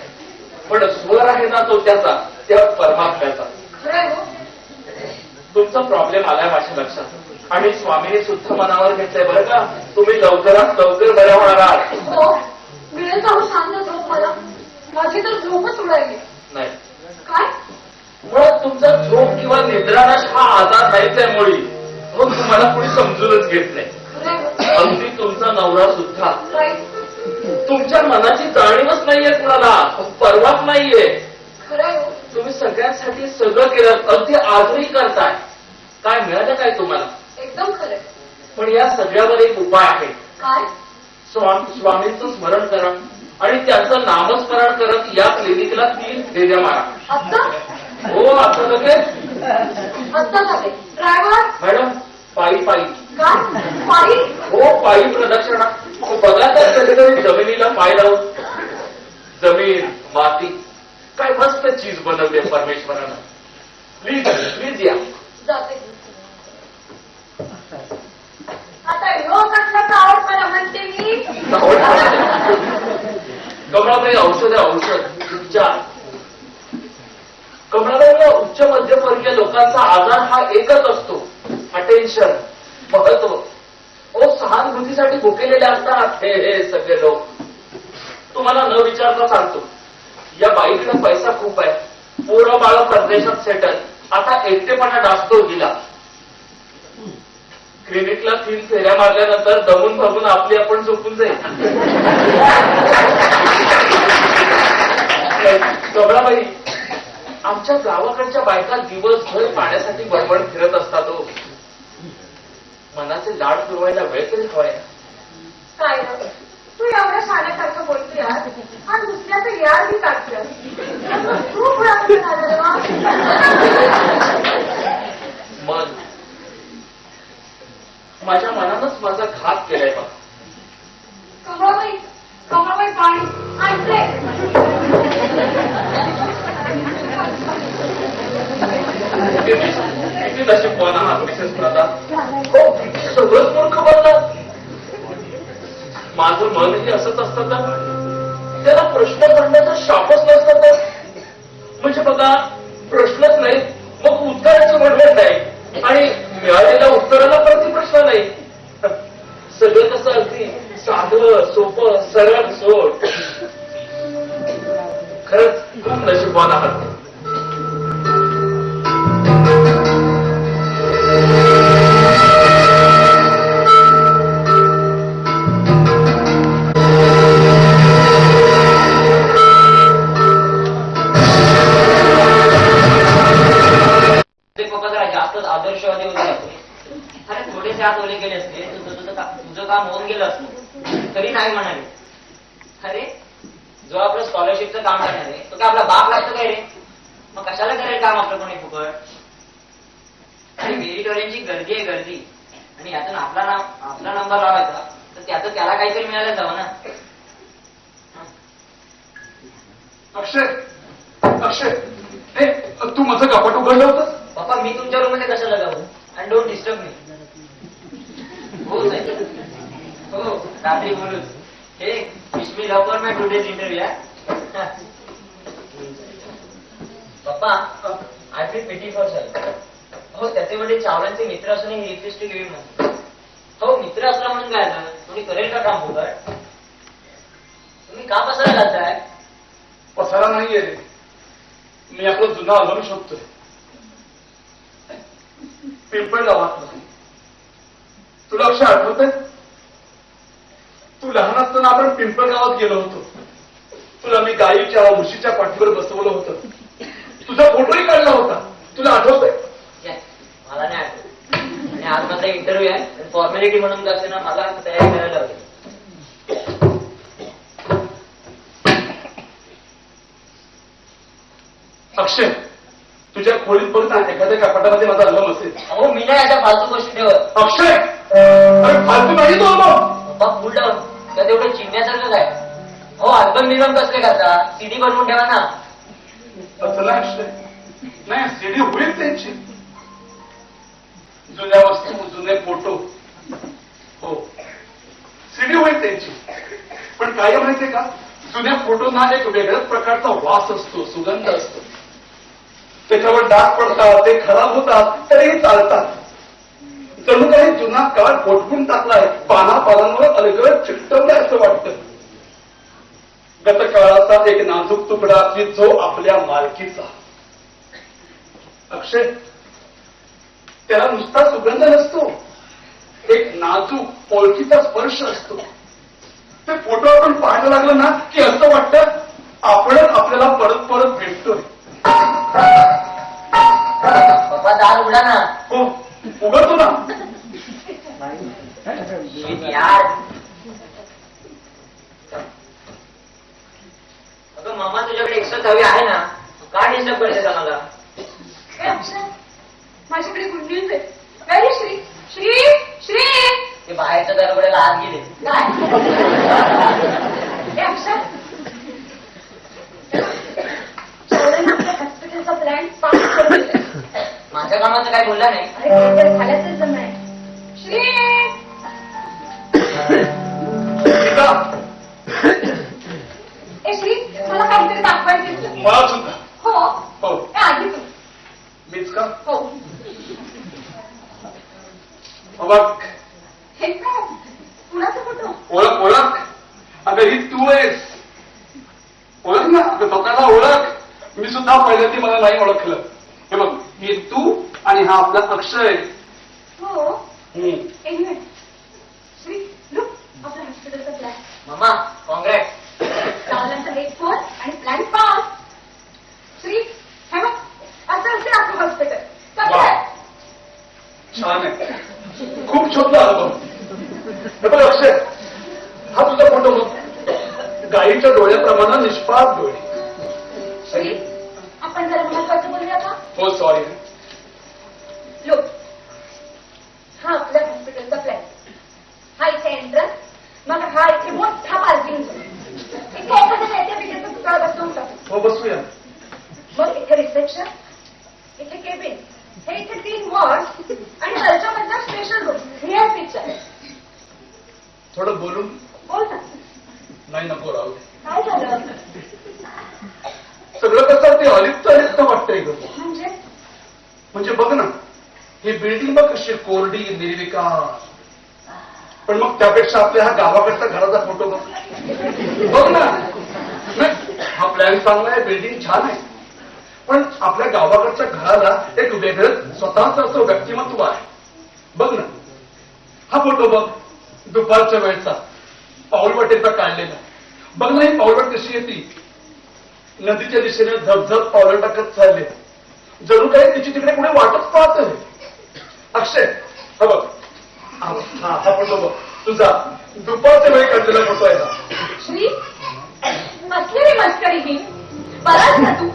पण स्वर आहे ना तो त्याचा त्या परमात्म्याचा. खरंय हो. तुमचा प्रॉब्लेम आलाय माझ्या लक्षात आणि स्वामीने सुद्धा मनावर घेतलंय बरं का. तुम्ही लवकरात लवकर बऱ्या होणार आहात. हो मिळेल का हो शांत झोप मला. माझी तर झोपच उडाली. नाही काय मुळात तुमचा झोप किंवा निद्रानाश हा आजार नाहीच आहे मुळी. मग तुम्हाला कुणी समजूनच घेत नाही. खरंय हो. अगदी तुमचा नवरा सुद्धा. राईट. तुमच्या मनाची जाणीवच नाहीये कुणाला. परवाच नाहीये. खरंय हो. तुम्ही सगळ्यांसाठी सगळं केलं अगदी आजही करताय. काय मिळालं काय तुम्हाला? एकदम खरंय. पण या सगळ्यावर एक उपाय आहे. काय स्वामींचं स्मरण करा आणि त्याचं नामस्मरण करत या क्लिनिकला 3 फेऱ्या मारा. आत्ता हो आता लगेच. आत्ता झाले. ड्रायव्हर मॅडम पायी पायी. काय पायी. हो पायी प्रदक्षिणा. बघा तर कधीतरी जमिनीला पाय लावून. जमीन माती काय मस्त चीज बनवली परमेश्वरानं. प्लीज प्लीज या. जाते. आता ह्यो कसला कावटपणा म्हणते मी. कमळाबाई औषध आहे औषध उपचार. कमळाबाईला उच्च मध्यमवर्गीय लोकांचा आजार हा एकच असतो. अटेन्शन महत्व. ओ सहानुभूतीसाठी भुकेलेले असतात हे सगळे लोक. तुम्हाला न विचारता सांगतो या बाईकडे पैसा खूप आहे. पोरं बाळ परदेशात सेटल. आता एकटेपणा डासतो गेला. क्लिनिकला 3 फेऱ्या मारल्यानंतर दमून भागून आपली आपण झोपून जाईल. कमळाबाई आमच्या गावाकडच्या बायका दिवसभर पाण्यासाठी बडबड फिरत असतात. हो मनाचे लाड पुरवायला वेळ तरी हवाय. काय रे? तू एवढ्या शाळेसारखं बोलते यार आणि दुसऱ्याचं यार बी काढते. तू कुणाकडे झालं मन माझ्या मनानंच माझा घात केलाय बघ. कमळाबाई कमळाबाई पाणी आणते. किती नशीबवान आहात मिसेस प्रधान. हो सगळंच मूर्ख बोलतात. माझं मनही असंच असतं तर त्याला प्रश्न करण्याचा शापच नसतं तर. म्हणजे बघा प्रश्नच नाही मग उत्तराची म्हणवत नाही आणि मिळालेल्या उत्तराला प्रतिप्रश्न नाही. सगळं कसं अगदी साधं सोपं सरळ सोड. खरंच खूप नशीबवान आहात. आदर्शवादी होते. अरे थोडेसे हात ओले गेले असते तुझं काम होऊन गेलं असतं तरी नाही म्हणाले. अरे जो आपलं स्कॉलरशिपचं काम करणार आहे तो काय आपला बाप लागतो काय रे. मग कशाला करेल काम आपलं कोणी फुकट. आणि मेरिटोरियनची गर्दी आहे गर्दी आणि यातून आपला नंबर लावायचा तर त्याचं त्याला काहीतरी मिळायला जावं ना. अक्षय अक्षय हे तू माझं कपाट उघडलं होतं. पप्पा मी तुमच्या रूम मध्ये कशाला जाऊ अँड डोंट डिस्टर्ब मी. हो साहेब हो रात्री बोलूच. Hey wish me love for my today's interview. पप्पा I feel pity for sir. हो त्याचे वडील चावलांचे मित्र असून ही लिपस्टिक घेऊन म्हणतो. हो मित्र असला म्हणून काय झालं तुम्ही करेल का काम फुकट. तुम्ही का पसारा घालताय. पसारा नाहीये रे. मी आपलं जुना अल्बम शोधतोय. पिंपळगावात नाही. तुला अक्षय आठवतंय? तू लहान असताना आपण पिंपळगावात गेलो होतो. तुला मी गाईच्या म्हशीच्या पाठीवर बसवलं होतं. तुझा फोटोही काढला होता. तुला आठवतंय? मला नाही आठवत. आणि आज माझा इंटरव्ह्यू आहे. फॉर्मॅलिटी म्हणून का असेना मला तयारी करायला लागेल. अक्षय, तुझ्या खोलीत बघ ना, एखाद्या कपाटामध्ये माझा अल्बम असेल. अहो मी नाही अशा फालतू गोष्टी ठेवत. अक्षय, अरे फालतू नाही तो अल्बम. पप्पा फुल डाऊन त्या तेवढं चिन्हण्यासारखं काय. हो अल्बम बिल्बम कसले करता, सीडी बनवून ठेवा ना. असं नाही अक्षय, नाही सीडी होईल त्यांची. जुन्या वस्तू, जुने फोटो, हो सीडी होईल त्यांची. पण काय माहितीये का, जुन्या फोटोना एक वेगळ्याच प्रकारचा वास असतो, सुगंध असतो. त्याच्यावर डाग पडतात, ते खराब होतात, तरीही चालतात. जणू काही जुना काळ फोटकून टाकलाय, पानापानांवर अलगद चिकटवलाय असं वाटतं. गतकाळाचा एक नाजूक तुकडा की जो आपल्या मालकीचा. अक्षय, त्याला नुसता सुगंध नसतो, एक नाजूक ओळखीचा स्पर्श असतो. ते फोटो आपण पाहायला लागलं ना की असं वाटतं आपणच आपल्याला परत परत भेटतोय. पप्पा दार उघडा ना. हो उघडतो ना. यार अगं मम्मा तुझ्याकडे एक्स्ट्रा चावी आहे ना, का डिस्टर्ब करते का मला? हे अक्षय, माझ्याकडे गुड न्यूज आहे. वेरी श्री श्री श्री ते बाहेरच्या दरवाड्याला आत गेले. काय हे अक्षय, चौधरी आपल्या हॉस्पिटलचा प्लॅन पास करून दिलाय. माझ्या कामाचं काय बोलला नाही. अरे काहीतरी झाल्याच जमणार. श्री गीता, ए श्री, मला काहीतरी दाखवायचं तुला. मला सुद्धा. हो हो ए, आधी तू. मीच का? हो बघ, हे काय कुणाचा फोटो? ओळख ओळख. अगं ही तू आहेस. ओळख ना, अगं स्वतःला ओळख. मी सुद्धा पहिल्यांदा मला नाही ओळखलं. हे बघ, ही तू आणि हा आपला अक्षय. हो हम्म. एक मिनिट. श्री लुक, आपल्या हॉस्पिटलचा प्लॅन. मम्मा कॉंग्रॅट. चावल्यांचा हेडफोन आणि प्लॅन पास. श्री हे बघ, असं असेल आपलं हॉस्पिटल. कसं वा. आहे? छान आहे, खूप छोटा अल्बम. हे बघ अक्षय, हा तुझा फोटो बघ. गाईच्या डोळ्याप्रमाणे निष्पाप डोळे. श्री, आपण जरा महत्वाचं बोलूया का? हो सॉरी. लुक, हा आपल्या हॉस्पिटलचा प्लॅन. हा इथे एंट्रन्स, मग हा इथे मोठा पार्किंग झोन. इथे एखाद्या नेत्या बिजेचा पुतळा बसवून टाकू. हो बसूया. मग इथे रिसेप्शन, इथे केबिन, हे इथे 3 वॉर्ड आणि वरच्या मधला स्पेशल रूम. Real picture. थोडं बोलून. बोल ना, नाही नको राहू. काय झालं? सगळं कसं ते अलिप्त अलिप्त वाटतंय ग. म्हणजे बघ ना, ही बिल्डिंग बघ कशी कोरडी निर्विकार. पण मग त्यापेक्षा आपल्या हा गावाकडचा घराचा फोटो बघ. बघ ना, नाही हा प्लॅन चांगला आहे, बिल्डिंग छान आहे, पण आपल्या गावाकडच्या घराला एक वेगळं स्वतःच असं व्यक्तिमत्व आहे. बघ ना, हा फोटो बघ, दुपारच्या वेळचा पाऊलवाटेचा काढलेला. बघ ना ही पाऊलवाट कशी येते, नदीच्या दिशेने धबधब पावलं टाकत चालले, जणू काही तिची तिकडे कुठे वाटच पाहत आहे. अक्षय हा बघ, हा फोटो बघ, तुझा दुपारच्या वेळी काढलेला फोटो आहे हा. श्री, कसली रे मस्करी ही? बराच ना तू.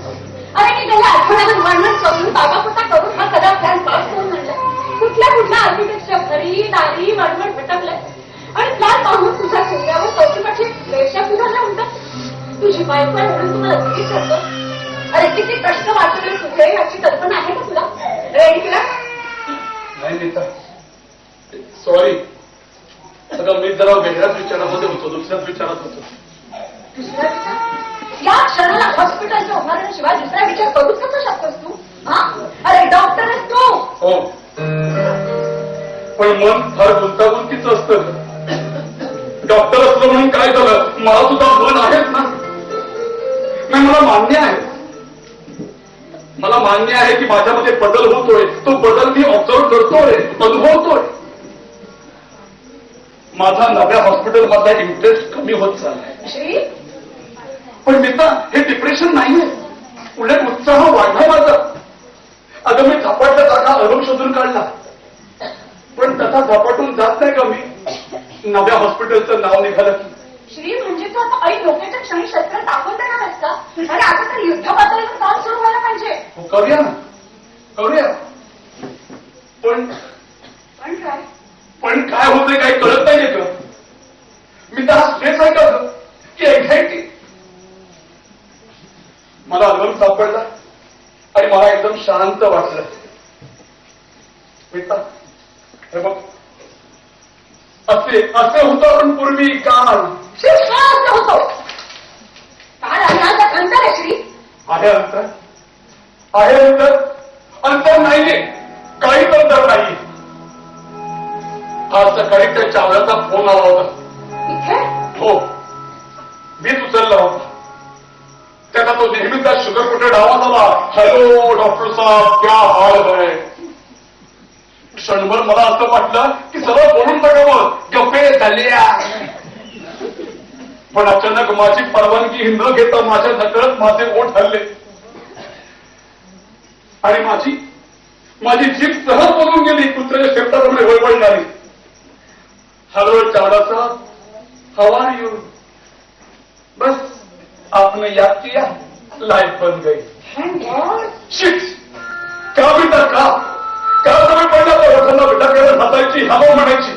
अरे मी त्याला आठवड्यावर वर्णन करून तागापोटा करून हा कदा प्लॅन पास करून आणला. कुठल्या आर्किटेक्टच्या घरी दारी मडमड भटकलाय आणि प्लॅन पाहून तुझ्या चेहऱ्यावर कौतुकाची रेषा सुधारल्या म्हणतात. तुझी बायको आहे म्हणून तुम्हाला किती ठरतं? अरे किती प्रश्न वाचले तुझे याची कल्पना आहे का तुला? रेडी केला? नाही नेता, सॉरी. अगं मी जरा वेगळ्याच विचारामध्ये होतो, दुसऱ्याच विचारात होतो. दुसरा विचार? या क्षणाला हॉस्पिटलच्या उभारण्याशिवाय दुसरा विचार करूच कसा शकतोस तू? हा? अरे डॉक्टर आहेस तू. हो, पण मन फार गुंतागुंतीच असतं. डॉक्टर असलं म्हणून काय झालं, मला सुद्धा मन आहेच ना. नाही मला मान्य आहे, मला मान्य आहे की माझ्यामध्ये बदल होतोय. तो बदल मी ऑब्झर्व करतो. माझा नव्या हॉस्पिटल मधला इंटरेस्ट कमी होत चाललाय. श्री पण मित्रा हे डिप्रेशन नाहीये, उलट उत्साह वाढला माझा. अगं मी झपाटला जागा अरुण शोधून काढला, पण तसा झपाटून जात नाही का मी नव्या हॉस्पिटलचं नाव निघालं की. श्री म्हणजे तू आता आई लोकांच्या क्षणी शस्त्र टाकून देणार आहेस का? आणि आता तर युद्ध पातळीवर काम सुरू व्हायला पाहिजे. हो, करूया ना, करूया. पण पण काय? पण काय होतंय काही कळत नाहीये का? मी तर हा स्ट्रेस आहे का गं? की एन्झायटी? मला अल्बम सापडला आणि मला एकदम शांत वाटलं. मित्रा हे बघ, असे होतं आपण पूर्वी काळ. होतो काळ आणि आज अंतर आहे श्री. आहे अंतर, आहे अंतर. अंतर नाहीये, काहीच अंतर नाहीये. आज सकाळी त्या चावल्याचा फोन आला होता. इथे हो, मीच उचलला होता. त्याचा तो नेहमीचा शुगर कोटेड आवाज आला, हॅलो डॉक्टर साहेब, क्या हाल है. क्षणभर मला असं वाटलं की सगळं बोलून टाकावं, गप्पे झाल्या. पण अचानक माझी परवानगी न घेता माझ्या नकळत माझे ओठ हल्ले आणि माझी जीभ सहज बोलून गेली, कुत्र्याच्या शेपटाप्रमाणे वळवळणारी. हॅलो चावला साहब, हाउ आर यू. बस आपने याद किया, लाइफ बन गई. शिट, का बेटा का समय पडला तर लोकांना बेटा केलं हसायची, हवा म्हणायची.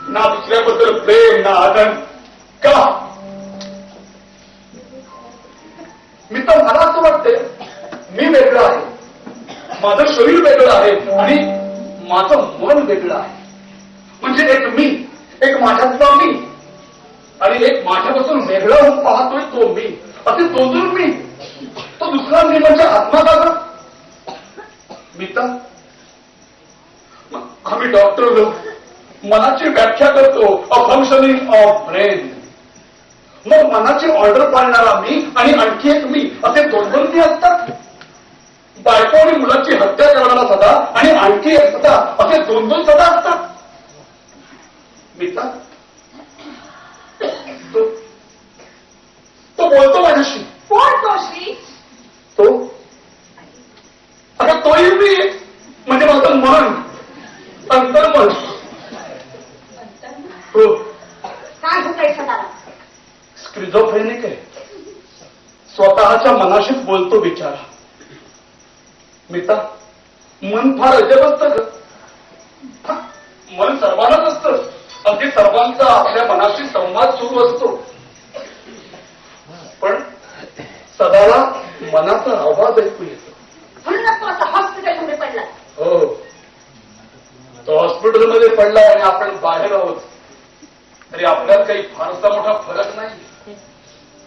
ना दुसऱ्याबद्दल प्रेम ना आदर. का मी तर मला असं वाटतंय मी वेगळं आहे, माझं शरीर वेगळं आहे आणि माझं मन वेगळं आहे. म्हणजे एक मी, एक माझ्यातला मी आणि एक माझ्यापासून वेगळा होऊन पाहतोय तो मी. असे दोन मी. तो दुसरा मी म्हणजे आत्मा. मी तर आम्ही डॉक्टर लोक मनाची व्याख्या करतो, अ फंक्शनिंग ऑफ ब्रेन. मग मनाची ऑर्डर पाळणारा मी आणि आणखी एक मी असे दोन मी असतात. बायको आणि मुलाची हत्या करणारा सदा आणि आणखी एक सदा असे दोन सदा असतात. मित्रा तो बोलतो माझ्याशी. कोण तो श्री? तो आता तोही मी म्हणजे माझं मन, अंतर्मन. हो, काय होतंय स्वतःला? स्क्रिझोफ्रेनिक आहे. स्वतःच्या मनाशीच बोलतो बिचारा. मित्रा मन फार अजब असतं. मन सर्वांनाच असतं. अगदी सर्वांचा आपल्या मनाशी संवाद सुरू असतो. पण सदाला मनाचा आवाज ऐकू येतो. म्हणूनच तो असा हॉस्पिटलमध्ये पडला. हो, तो हॉस्पिटलमध्ये पडला आणि आपण बाहेर आहोत. तरी आपल्यात काही फारसा मोठा फरक नाही.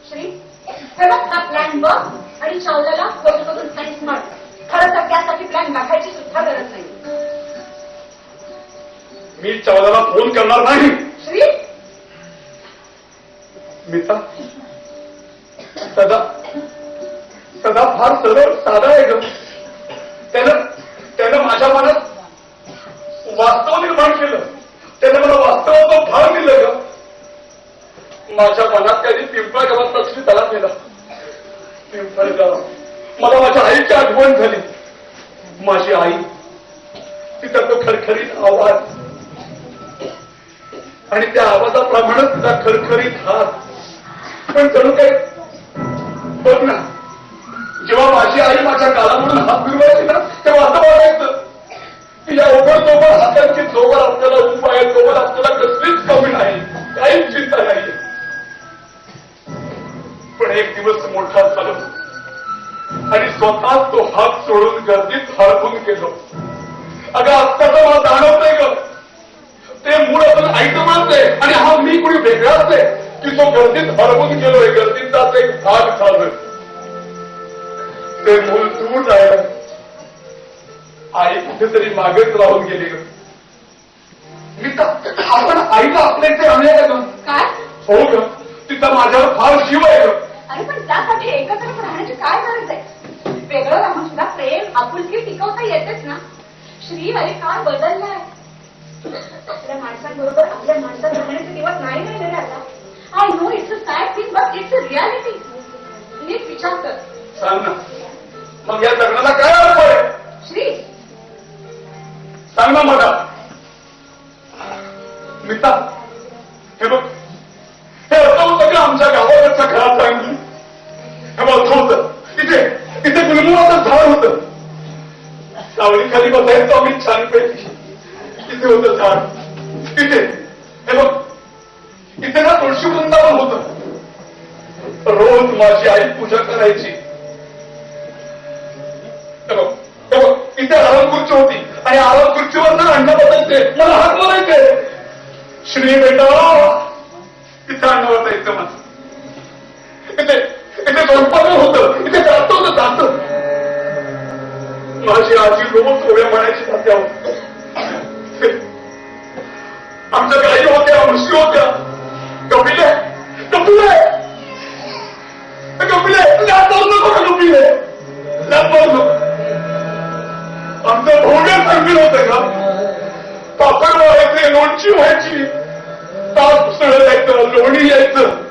श्री हे बघ, हा प्लॅन बघ आणि चावल्याला फोटोमधून सायन्स म्हण. खरं तर त्यासाठी प्लॅन बघायची सुद्धा गरज नाही. मी चावल्याला फोन करणार नाही. श्री मित्रा सदा फार सरळ साधा आहे ग. त्यानं माझ्या मनात वास्तव निर्माण केलं. त्याने मला वास्तवाचं भान दिलं ग. माझ्या मनात त्याने पिंपळगावात पक्षी त्याला केला. पिंपळगाव मला माझ्या आईची आठवण झाली. माझी आई, तिचा तो खरखरीत आवाज आणि त्या आवाजाप्रमाणेच तिचा खरखरीत हात. पण जणू काही बघ ना, जेव्हा माझी आई माझ्या गालामधून हात फिरवायची ना, तेव्हा असं वाटायचं की या ओबडधोबड हातांची जोवर आपल्याला उप आहे तोवर आपल्याला कसलीच कमी नाही, काहीच चिंता नाही. पण एक दिवस मोठा झालो आणि स्वतः तो हात सोडून गर्दीत हरवून गेलो. अगं आत्ताचं मला जाणवतंय ग, ते मूळ आपण आईचं मानतंय आणि हा मी कोणी वेगळाच आहे की तो गर्दीत हरवून गेलोय. गर्दीचाच एक भाग झालोय. ते मूल दूर राहिलं. आई कुठेतरी मागेच राहून गेली ग. आपण आईला आपल्या इथे आणूया का? काय? हो ग, तिचा माझ्यावर फार जीव आहे ग. अरे पण त्यासाठी एकत्र राहण्याची काय गरज आहे? वेगळं राहून सुद्धा प्रेम आपुलकी टिकवता येतेच ना. श्री अरे काळ बदललाय. आपल्या माणसांबरोबर आपल्या माणसात राहण्याचे दिवस नाही राहिलेले आता. I know it's a sad thing but it's a reality. नीट विचार कर. सांग ना, मग या लग्नाला काय अर्थ आहे? श्री, सांग ना मला. मिता, हे बघ, हे असं होतं की आमच्या गावाकडच्या घरात सांगितलं. हे बघ, असं होतं. इथे गुलमोहराचं झाड होतं. सावली खाली बसायचो आम्ही छानपैकी. इथे होतं झाड. इथे हे बघ, इथे ना तुळशी वृंदावन होतं. रोज माझी आई पूजा करायची. हे बघ, इथे आराम खुर्ची होती आणि आराम खुर्चीवर ना अंडा बसायचे. मला हात बोलायचे, श्री बेटा. इथे अंडा बसायचं माझं. इथे स्वयंपाक होतं. इथे जास्त होतं, जास्त. माझी आजी रोज ओळ्या म्हणायची तात्यावर. आमच्या गाई होत्या, म्हशी होत्या. कपिले कपिले कपिले जाऊ नको का कपिले, जाऊ नको. आमचं भोग्या संगीत होतं का? पापड व्हायचे, लोणची व्हायची, ताक उसळं यायचं, लोणी यायचं.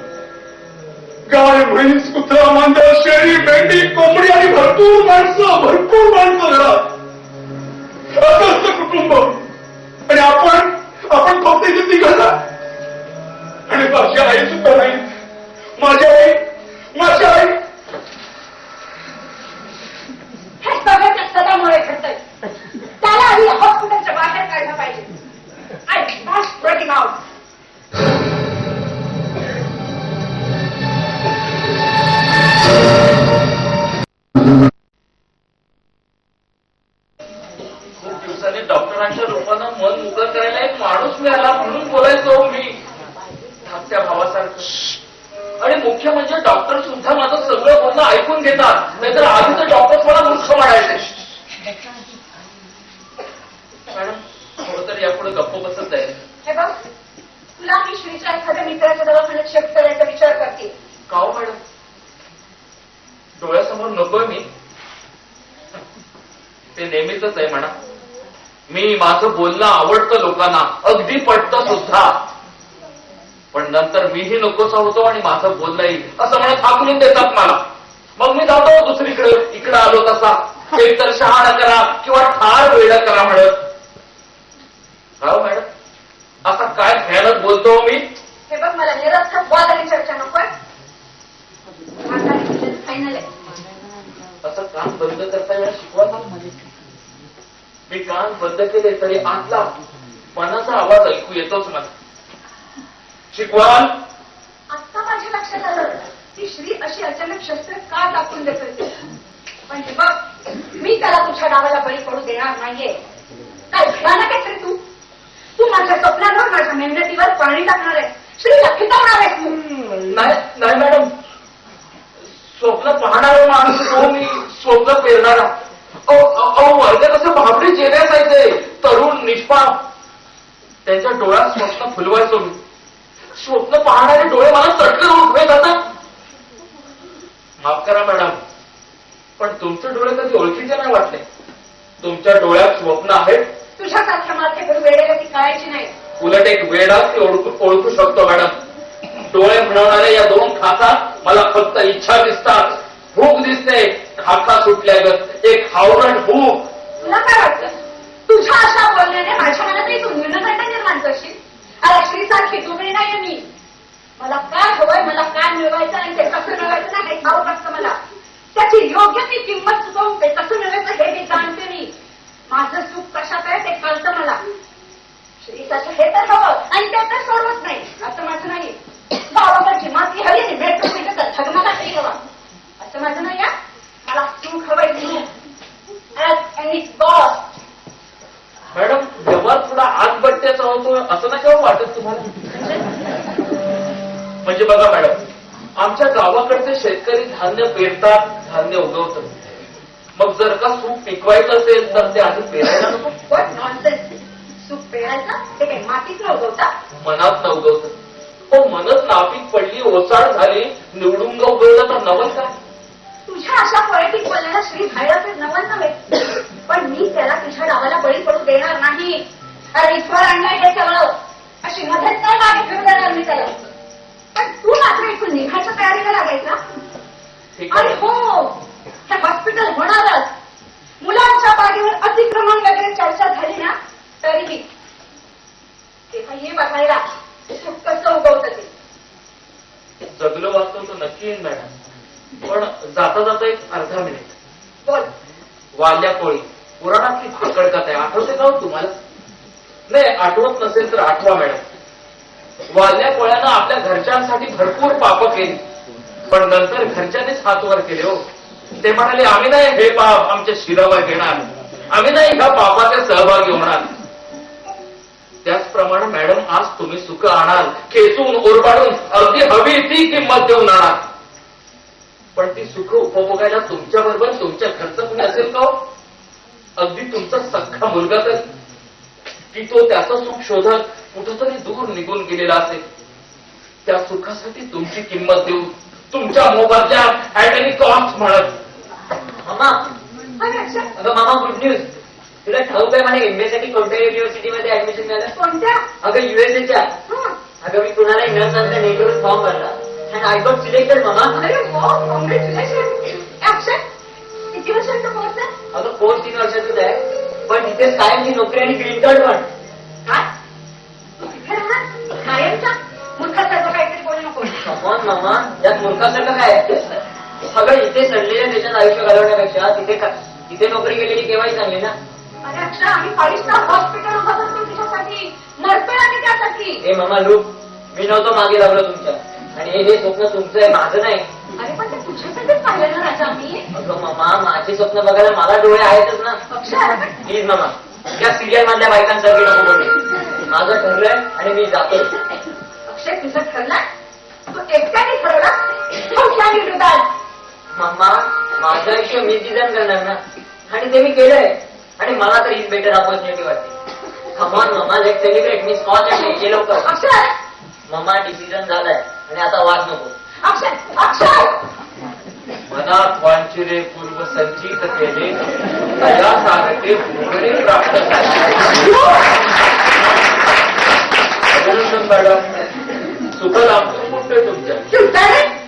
गाय, म्हैस, कुत्रा, मांजर, शेळी, मेंढी, कोंबडी आणि भरपूर माणसं घरात. असं असतं कुटुंब. आणि आपण फक्त इथे तिघांना. आणि माझी आई सुद्धा नाही. माझी आई हे सगळं त्या सदामुळे घडतंय. त्याला आधी हॉस्पिटलच्या बाहेर काढलं पाहिजे. I must break him out. खूप दिवसांनी डॉक्टरांच्या रूपानं मन मोकळं करायला एक माणूस मिळाला म्हणून बोलायचो मी धाकट्या भावासारखं. आणि मुख्य म्हणजे डॉक्टर सुद्धा माझं सगळं बोलणं ऐकून घेतात. नाहीतर आधी तर डॉक्टर मला मूर्ख म्हणायचे. मॅडम, खरं तर यापुढे गप्प बसत जाईल. हे बघ, तुला मी श्रीच्या एखाद्या मित्राच्या दवाखान्यात शिफ्ट करायचा विचार करते. का हो मॅडम? डोळ्यासमोर नकोय मी. ते नेहमीच आहे म्हणा. मी माझं बोलणं आवडतं लोकांना, अगदी पटतं सुद्धा. पण नंतर मीही नकोसा होतो आणि माझं बोलणंही असं म्हणत हाकलून देतात मला. मग मी जातो दुसरीकडे. इकडे आलो तसा एक तर शहाणा करा किंवा ठार वेळ करा म्हणत. हो मॅडम, असा काय भयानक बोलतो मी? हे बघ, मला निरर्थक वाद आणि चर्चा नकोय. फायनल आहे. असं कान बंद करता येणं शिकवा मला. मी कान बंद केले तरी आतला मनाचा आवाज ऐकू येतोच मला. शिकवाल. आत्ता माझ्या लक्षात आलं की श्री अशी अचानक शस्त्र का दाखवून देत होते. पण हे बघ, मी त्याला तुझ्या डावाला बळी पडू देणार नाहीये. काय भयानक आहेस रे तू. तू माझ्या स्वप्नांवर, माझ्या मेहनतीवर पाणी टाकणार आहे. श्रीला खितवणार आहेस तू. नाही मॅडम, स्वप्न पाहणारा माणूस तो मी, स्वप्न पेरणारा. वर्गात असं भाबडी चेहरे असायचे, तरुण निष्पाप. त्यांच्या डोळ्यात स्वप्न फुलवायचो मी. स्वप्न पाहणारे डोळे मला चटकन उठवे जातात. माफ करा मॅडम, पण तुमचे डोळे कधी ओळखीचे नाही वाटले. तुमच्या डोळ्यात स्वप्न आहेत. तुझ्यासारख्या माथे करून वेळेला ती कळायची नाही. उलट एक वेडा ती ओळखू शकतो मॅडम. डोळे म्हणवणाऱ्या या दोन खाचात मला फक्त इच्छा दिसतात, भूक दिसते. खाका सुटल्यागत एक हावरट भूक. तुला काय वाटतं, तुझ्या अशा बोलण्याने माझ्या मनातही तू न्यूनगंड निर्माण करशील? अरे श्रीसारखी दुबळी नाहीये मी. मला काय हवंय, मला काय मिळवायचं आणि ते कसं मिळवायचं ना हे ठाऊक असतं मला. त्याची योग्य ती किंमत चुकवून ते कसं मिळवायचं हे मी जाणते. मी माझं सुख कशात आहे ते कळतं मला. श्रीसाचं हे तर हवं आणि ते तर सोडवत नाही असं माझं नाही. गावाकडची माती हवी आणि भेटून म्हणजे तर धगमगाटही हवा असं माझं नाही. मला सुख हवंय, सुख ऍज एनी कॉस्ट. मॅडम, व्यवहार थोडा आतबट्ट्याचा होतो असं नाही का वाटत तुम्हाला? म्हणजे बघा मॅडम, आमच्या गावाकडचे शेतकरी धान्य पेरतात, धान्य उगवतात. मग जर का सूप पिकवायचं असेल तर ते आधी पेरायला नको? What nonsense. सूप पेरायचं ते काही मातीत न उगवता? मनात न उगवतं. हो, मनच नापीक पडली, ओसाड झाली, निवडून उगवलं तर नवल काय? तुझ्या अशा पोएटिक बोलण्याला श्री धायराचे नवल नव्हे. पण मी त्याला तुझ्या डावाला बळी पडू देणार नाही. अरे इथवर आणलंय हे सगळं अशी मध्येच काय मागे फिरू देणार मी त्याला. पण तू मात्र इथून निघायच्या तयारीला लागायचा. ठीक आणि आहे. हो हे हॉस्पिटल होणारच. मुलांच्या बागेवर अतिक्रमण वगैरे चर्चा झाली ना तरीही तेव्हा ये बघायला सुख कसं उगवतं ते. जगलो वाचतो तर नक्की येईन मॅडम, पण जाता जाता एक अर्धा मिनिट. बोल. वाल्या कोळी पुराणातली भाकड कथा आहे, आठवते का हो तुम्हाला? नाही आठवत नसेल तर आठवा मॅडम. वाल्या कोळ्यानं आपल्या घरच्यांसाठी भरपूर पाप केली, पण नंतर घरच्यांनीच हात वर केले हो. ते म्हणाले आम्ही नाही हे पाप आमच्या शिरावर घेणार, आम्ही नाही ह्या पापाचे सहभागी होणार. त्याचप्रमाणे मॅडम आज तुम्ही सुख आणाल, खेचून ओरबाडून अगदी हवी ती किंमत देऊन आणाल, पण ती सुख उपभोगायला तुमच्या बरोबर तुमच्या घरचं कुणी असेल का हो? अगदी तुमचा सख्खा मुलगा तर, की तो त्याचं सुख शोधत कुठंतरी दूर निघून गेलेला असेल. त्या सुखासाठी तुमची किंमत देऊ, तुमच्या मोबदल्या ऍट एनी कॉस्ट म्हणत. मामा, अरे अक्षय, अगं मामा गुड न्यूज. तुला ठाऊक आहे मला एमबीए साठी कोणत्या युनिव्हर्सिटीमध्ये ऍडमिशन मिळालं? कोणत्या? अगं युएसएच्या. हं. अगं मी कुणाला न सांगता नेटवर फॉर्म भरला आणि आय गॉट सिलेक्टेड मामा. अरे वाह, कॉंग्रॅच्युलेशन. अक्षय, किती वर्षांचा कोर्स आहे? अगं कोर्स 3 वर्षातच आहे, पण तिथेच कायमची नोकरी आणि ग्रीन कार्ड पण. काय? हे राहणार? कायमचा? मूर्खासारखं काहीतरी बोलू नको. कमॉन मामा, यात मूर्खासारखं काय आहे? अगं इथे सडलेल्या देशात आयुष्य घालवण्यापेक्षा तिथे नोकरी केलेली केव्हाही चांगली ना. अरे अक्षय, आम्ही 5 स्टार हॉस्पिटल उभा करतो तुझ्यासाठी. मरतोय आम्ही त्यासाठी. हे मामा लूक, मी नव्हतो मागे लागलो तुमच्या, आणि हे स्वप्न तुमचं आहे, माझं नाही. अरे पण ते तुझ्यासाठीच पाहिलं ना राजा आम्ही. अगं मामा, माझे स्वप्न बघायला मला डोळे आहेतच ना. अक्षय, अरे पण प्लीज मामा, त्या सिरियल मधल्या बायकांसारखी नको बोलू. माझं ठरलंय आणि मी जातो. अक्षय, तुझं ठरलं? तू एकट्याने ठरवलं? How can you do that? मामा, माझं आयुष्य मी डिझाईन करणार ना, आणि ते मी केलंय, आणि मला तर हीच बेटर ऑपॉर्च्युनिटी वाटते. कमॉन मामा, लेट सेलिब्रेट. मी स्कॉच आणि हे लवकर. अक्षय, मामा डिसिजन झालाय, आणि आता वाद नको. अक्षय, अक्षय! मनात वांछिले पूर्व संचित केले, त्यासारखे भोगणे प्राप्त झाले. अभिनंदन मॅडम, सुख लाभतो कुठे तुमच्या. You done it?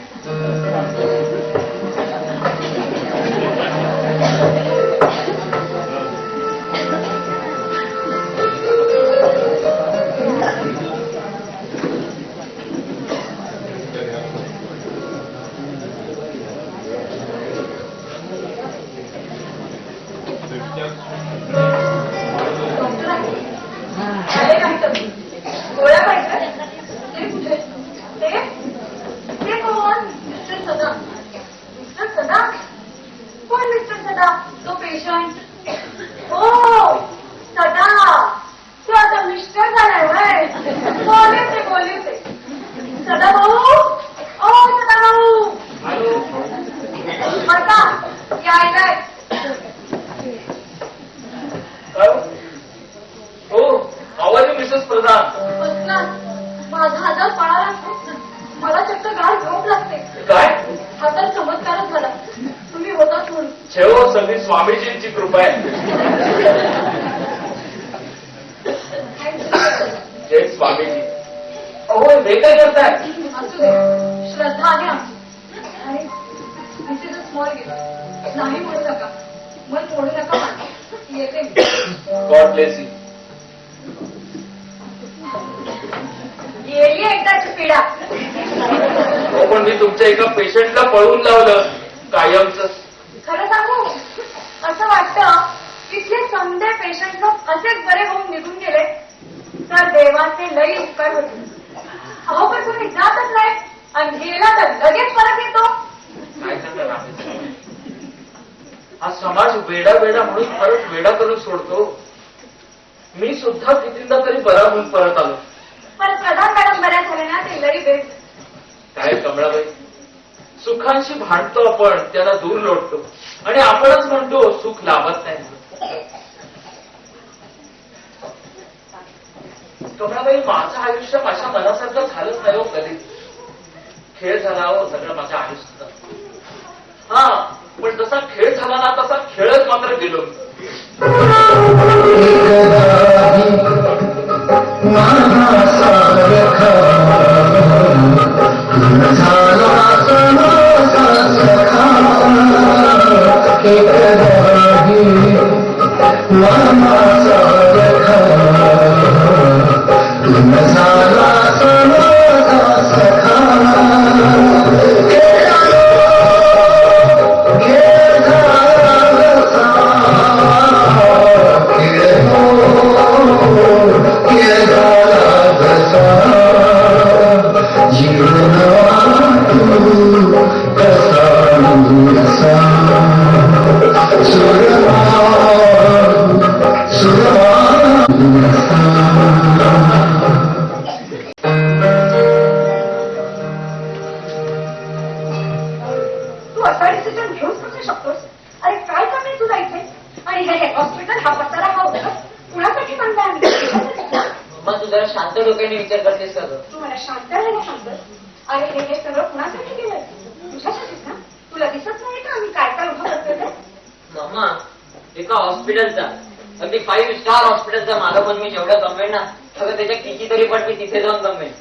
आले नाही तर गोळ्या पाहिजे. ते कुठे? ते कोण? मिस्टर सदा. मिस्टर सदा? कोण मिस्टर सदा? तो पेशंट. हो सदा, तो आता मिस्टर झालाय वय. बोलले होते. सदा भाऊ, ओ सदा भाऊ. आता यायलाय. हो, आवाज मिसेस प्रधान. बसला. माझा आजार पळाला. मला चक्क गार झोप लागते. काय हा तर चमत्कारच झाला. तुम्ही होतात म्हणून. ठेव, सगळी स्वामीजींची कृपा आहे. जय स्वामीजी. अहो हे काय करताय? असू दे, श्रद्धा आहे आमची. आणि this is a small gift. नाही म्हणू नका, मन मोडू नका माझं. येते मी. God bless you. गेली एकदाची पिढा. हो, पण मी तुमच्या एका पेशंटला पळून लावलं कायमच. खरं सांगू, असं वाटतं तिथले समजे पेशंट असेच बरे होऊन निघून गेले तर देवाचे लई उपकार होते. अहो पण तुम्ही जातच नाही, आणि गेला तर लगेच परत येतो. काय करणार आम्ही? हा समाज वेडा म्हणून परत वेडा करून सोडतो. मी सुद्धा कितींदा तरी बरा होऊन परत आलो. पण प्रधान मॅडम बऱ्या झाले ना, ते लई बेस्ट. काय कमळाबाई, सुखांशी भांडतो आपण, त्याला दूर लोटतो, आणि आपणच म्हणतो सुख लाभत नाही. कमळाबाई, माझं आयुष्य माझ्या मनासारखं झालंच नाही हो कधी. खेळ झाला हो सगळं माझ्या आयुष्याचा. हा, पण जसा खेळ झाला ना तसा खेळच मात्र गेलो. तू असा डिसिजन घेऊच कसं शकतोस? अरे काय काम आहे तुला इथे? आणि हे हॉस्पिटल हा पसारा हा होता कुणासाठी बांधला आम्ही? मग तू जरा शांत डोक्याने विचार करतेस का ग? तू मला शांत राहायला सांगतोस? अरे हे सगळं कुणासाठी केलंय? तुझ्यासाठीच ना? तुला दिसत नाही का आम्ही काय काय उभं करतोय ते? मामा एका हॉस्पिटलचा अगदी 5 स्टार हॉस्पिटलचा मागं पण मी जेवढं कमवेन ना अगं त्याच्या कितीतरी पण मी तिथे जाऊन कमवेन.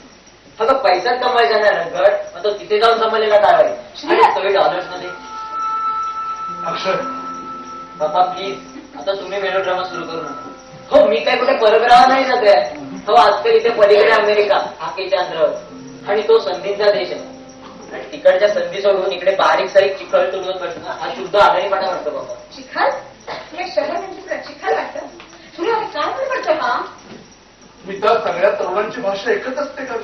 अगं पैसाच कमवायचा ना रगड मग तो तिथे जाऊन कमवलेला काय आणि $100 मध्ये. अक्षय बाबा प्लीज आता तुम्ही मेलोड्रामा सुरू करू नका. हो मी काय कुठे परग्रह नाही जात आहे. हो आजकाल इथे पलीकडे अमेरिका हाकेच्या अंतरावर आणि तो संधींचा देश आहे आणि तिकडच्या संधी सोडून इकडे बारीक सारीक चिखल तुडवत बसणं हा शुद्ध आजारीपणा वाटतो बाबा. चिखल? तुला शहर म्हणजे चिखल वाटतं? तुला अरे काय पण पडतं का? मी त्या सगळ्या तरुणांची भाषा एकच असते का?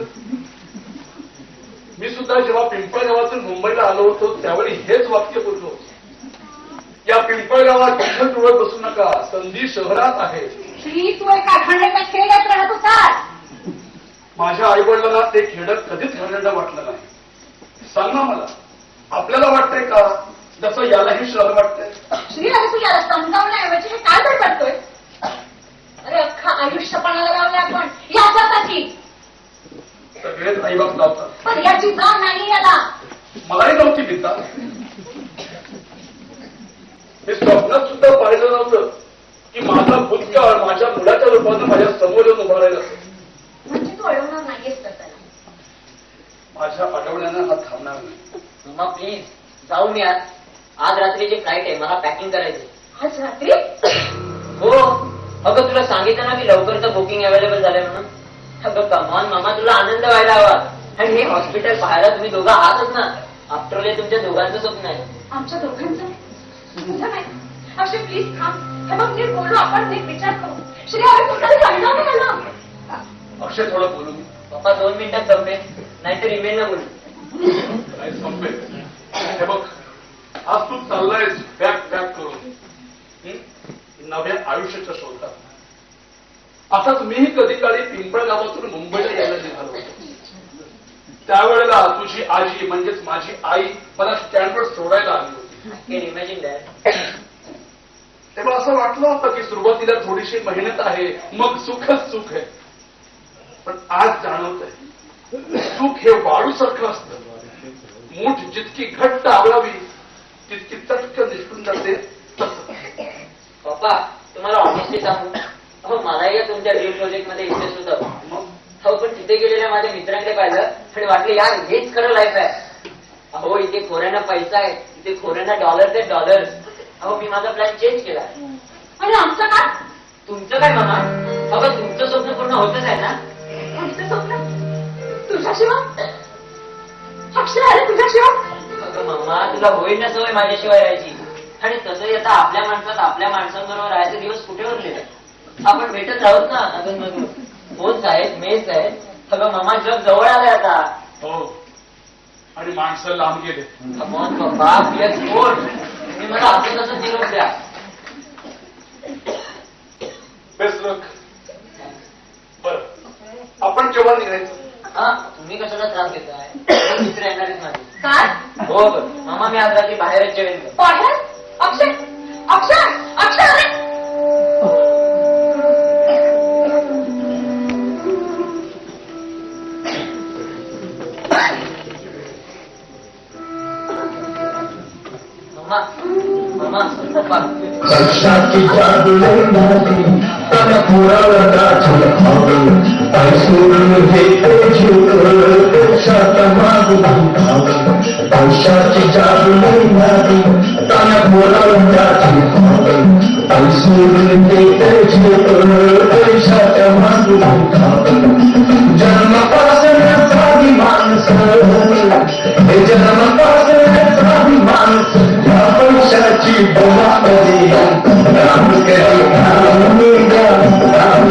मी सुद्धा जेव्हा पिंपळगावातून मुंबईला आलो होतो त्यावेळी हेच वाक्य बोललो. या पिंपळगावात चिखल तुळत बसू नका, संधी शहरात आहे. श्री तू एका खंडाच्या खेड्यात राहत होतास. माझ्या आईवडिलांना ते खेडत कधीच घालणं वाटलं नाही. सांग ना मला, आपल्याला वाटतंय का जसं यालाही शहर वाटतंय? श्री अरे तू याला समजावण्याऐवजी हे काय बडबडतोय? अरे अख्खा आयुष्य पणाला लावलं आपण याच्यासाठी. सगळेच आईबाप लावतात, पण याची जाण नाही याला. मलाही नव्हती पिता. हे स्वप्नात सुद्धा पाहिलं नव्हतं की माझा भूतकाळ माझ्या मुलाच्या रूपानं माझ्या समोर येऊन उभा राहिला. म्हणजे तू अडवणार नाहीयेस तर त्याला. माझ्या अडवण्यानं हा थांबणार नाही. मम्मा प्लीज जाऊ मी आज रात्रीची फ्लाईट आहे मला पॅकिंग करायची. आज रात्री? हो अगं तुला सांगितलं ना की लवकरचं बुकिंग अवेलेबल झालंय म्हणून. अगं कमान मामा तुला आनंद व्हायला हवा आणि हे हॉस्पिटल पाहायला तुम्ही दोघं आहातच ना. आफ्टर ऑल हे तुमच्या दोघांचं स्वप्न आहे. आमच्या दोघांचं तुझं नाही. अक्षय प्लीज थांब. हे बघ नीट बोलू आपण, नीट विचार करू. श्री अरे कुठे सांगणार नाही मला. अक्षय थोडं बोलू मी. पप्पा 2 मिनिटात संपेल नाहीतर ईमेल न बोलू. नाही संपेल. हे बघ आज तू चाललायस बॅग पॅक करून नव्या आयुष्याच्या शोधात. असाच मीही कधी काळी पिंपळगावातून मुंबईला यायला निघालो होतो. त्यावेळेला तुझी आजी म्हणजेच माझी आई मला स्टँडवर सोडायला आली होती. Imagine that. तेव्हा असं वाटलं होतं की सुरुवातीला थोडीशी मेहनत आहे मग सुखच सुख आहे. पण आज जाणवतंय सुख हे वाळूसारखं असतं. मूठ जितकी घट्ट आवडावी तितकी चटकन निष्ठून जाते. पप्पा तुम्हाला ऑनेस्टली सांगू अहो मलाही या तुमच्या ड्रीम प्रोजेक्ट मध्ये इंटरेस्ट होतं. हो पण तिथे गेलेल्या माझ्या मित्रांकडे पाहिलं आणि वाटलं यार हेच खरं लाईफ आहे. अहो इथे खोऱ्यांना पैसा आहे, इथे खोऱ्यांना $डॉलर्स. अहो मी माझा प्लॅन चेंज केला. आणि आमचं काय? तुमचं काय मामा? अगं तुमचं स्वप्न पूर्ण होतच आहे ना. आमचं स्वप्न तुझ्याशिवाय? अक्षय अरे तुझ्याशिवाय? अगं मामा तुला होईल ना सवय माझ्याशिवाय राहायची. आणि तसंही आता आपल्या माणसांबरोबर राहायचे दिवस कुठे उरले. आपण भेटत राहत ना अजूनमधून. फोन्स आहेत, मेल्स आहेत. अगं मामा जग जवळ आलंय आता. हो आणि माणसं लांब गेले. कमॉन पप्पा प्लीज फोन तुम्ही मला असं तसं निरोप द्या. बेस्ट लक. बरं आपण केव्हा निघायचं? हा तुम्ही कशाला त्रास देताय? मित्र येणार आहेत माझे. काय? हो बरं मामा मी आज रात्री बाहेरच जेवेन. बाहेर? अक्षय अक्षय अक्षय अरे मामा पप्पा कशाची जादू लागली त्याला पुराला गाठून खावं पैसून हे कशात मागून खावं पैशाची जादू लागली त्याला पुराला गाठून खावं पैसून हे कशात मागून खावं जन्मापासून साधी माणसं हे जन्मापासून साधी माणसं या पैशाची बोला कधी राम करी राम करी राम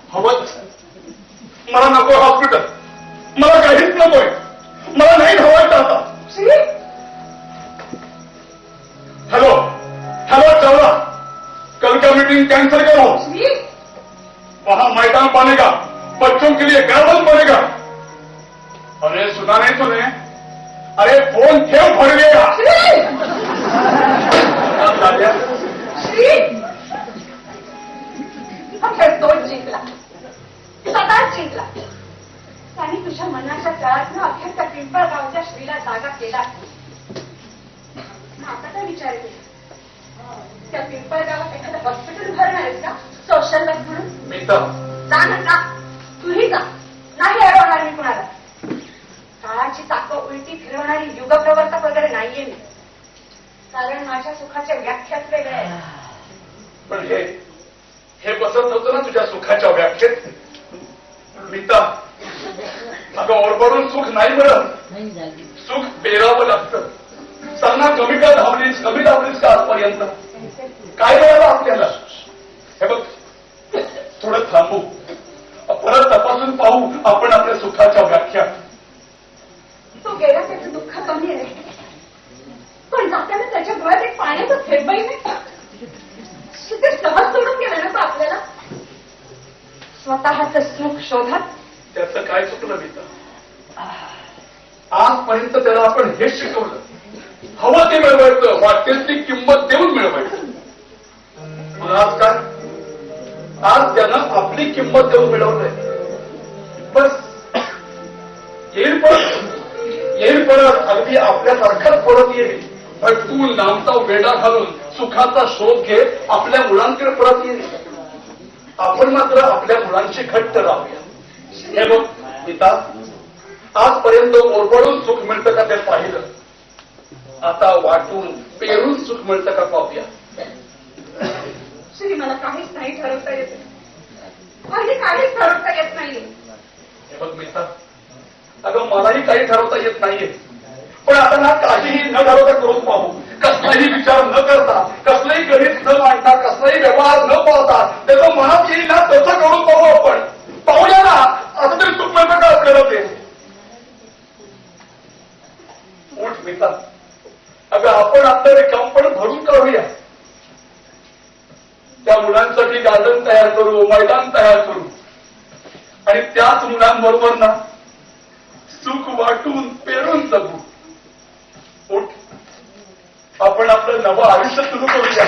हवंच. मला नको हॉस्पिटल, मला काहीच नकोय, मला नाही धावायचं आता. श्री हेलो हेलो चावला, कल का मीटिंग कैंसिल करो. श्री वहां मैदान बनेगा, बच्चों के लिए गार्डन बनेगा. अरे सुना नहीं तूने? अरे फोन क्यों भर गया? श्री हा खेळ तोच जिंकला, स्वतःच जिंकला. त्याने तुझ्या मनाच्या तळातनं अखेर त्या पिंपळगावच्या श्रीला जागा केला. आता काय विचार केला? त्या पिंपळगावात एखादं हॉस्पिटल भरणार आहेस का सोशल वर्क म्हणून? मी तर जा ना का, तूही जा. नाही अडवणार मी कुणाला. काळाची चाकं उलटी फिरवणारी युगप्रवर्तक वगैरे नाहीये मी. कारण माझ्या सुखाच्या व्याख्याच वेगळ्या आहेत. पण हे बसत नव्हतं ना तुझ्या सुखाच्या व्याख्येत. मीता, अगं ओरबडून सुख नाही मिळत, सुख पेरावं लागतं. सांगना कमी का धावलीस का आजपर्यंत? काय मिळालं आपल्याला? हे बघ, थोडं थांबू, परत तपासून पाहू आपण आपल्या सुखाच्या व्याख्या. तो गेला त्याचं दुःख कमी आहे, पण जाताना त्याच्या डोळ्यात एक पाण्याचं थेंबही नाही. ते सहज सोडून गेलं ना तो आपल्याला. स्वतःच सुख शोधत. त्याचं काय चुकलं मीता? आजपर्यंत त्याला आपण हेच शिकवलं, हवं ते मिळवायचं, वाटेल ती किंमत देऊन मिळवायचं. मग आज काय? आज त्यानं आपली किंमत देऊन मिळवलंय. बस येईल परत, अगदी आपल्यासारखाच परत येईल. भटकून लांबचा वेडा घालून सुखाचा शोध घे, आपल्या मुलांकडे परत येईल. आपण मात्र आपल्या मुलांची घट्ट राहूया. हे बघ मीता, आजपर्यंत ओरबडून सुख मिळतं का ते पाहिलं, आता वाटून पेरून सुख मिळतं का पाहूया. श्री मला काहीच नाही ठरवता येत, काहीच ठरवता येत नाहीये. हे बघ मीता, अगं मलाही काही ठरवता येत नाहीये, पण आता ना काहीही न ठरवता करून पाहू. कसलाही विचार न करता, कसलंही गणित न मांडता, कसलाही व्यवहार न पाहता, त्याचं मनात येईल ना तसं करून पाहू आपण. पाहूया ना, आता तरी सुख मिळतं का आपल्याला ते. उठ मीता, अगं आपण आपलं रिकामपण भरून काढूया. त्या मुलांसाठी गार्डन तयार करू, मैदान तयार करू, आणि त्याच मुलांबरोबर ना सुख वाटून पेरून जगू. उठ, आपण आपलं नवं आयुष्य सुरू करूया.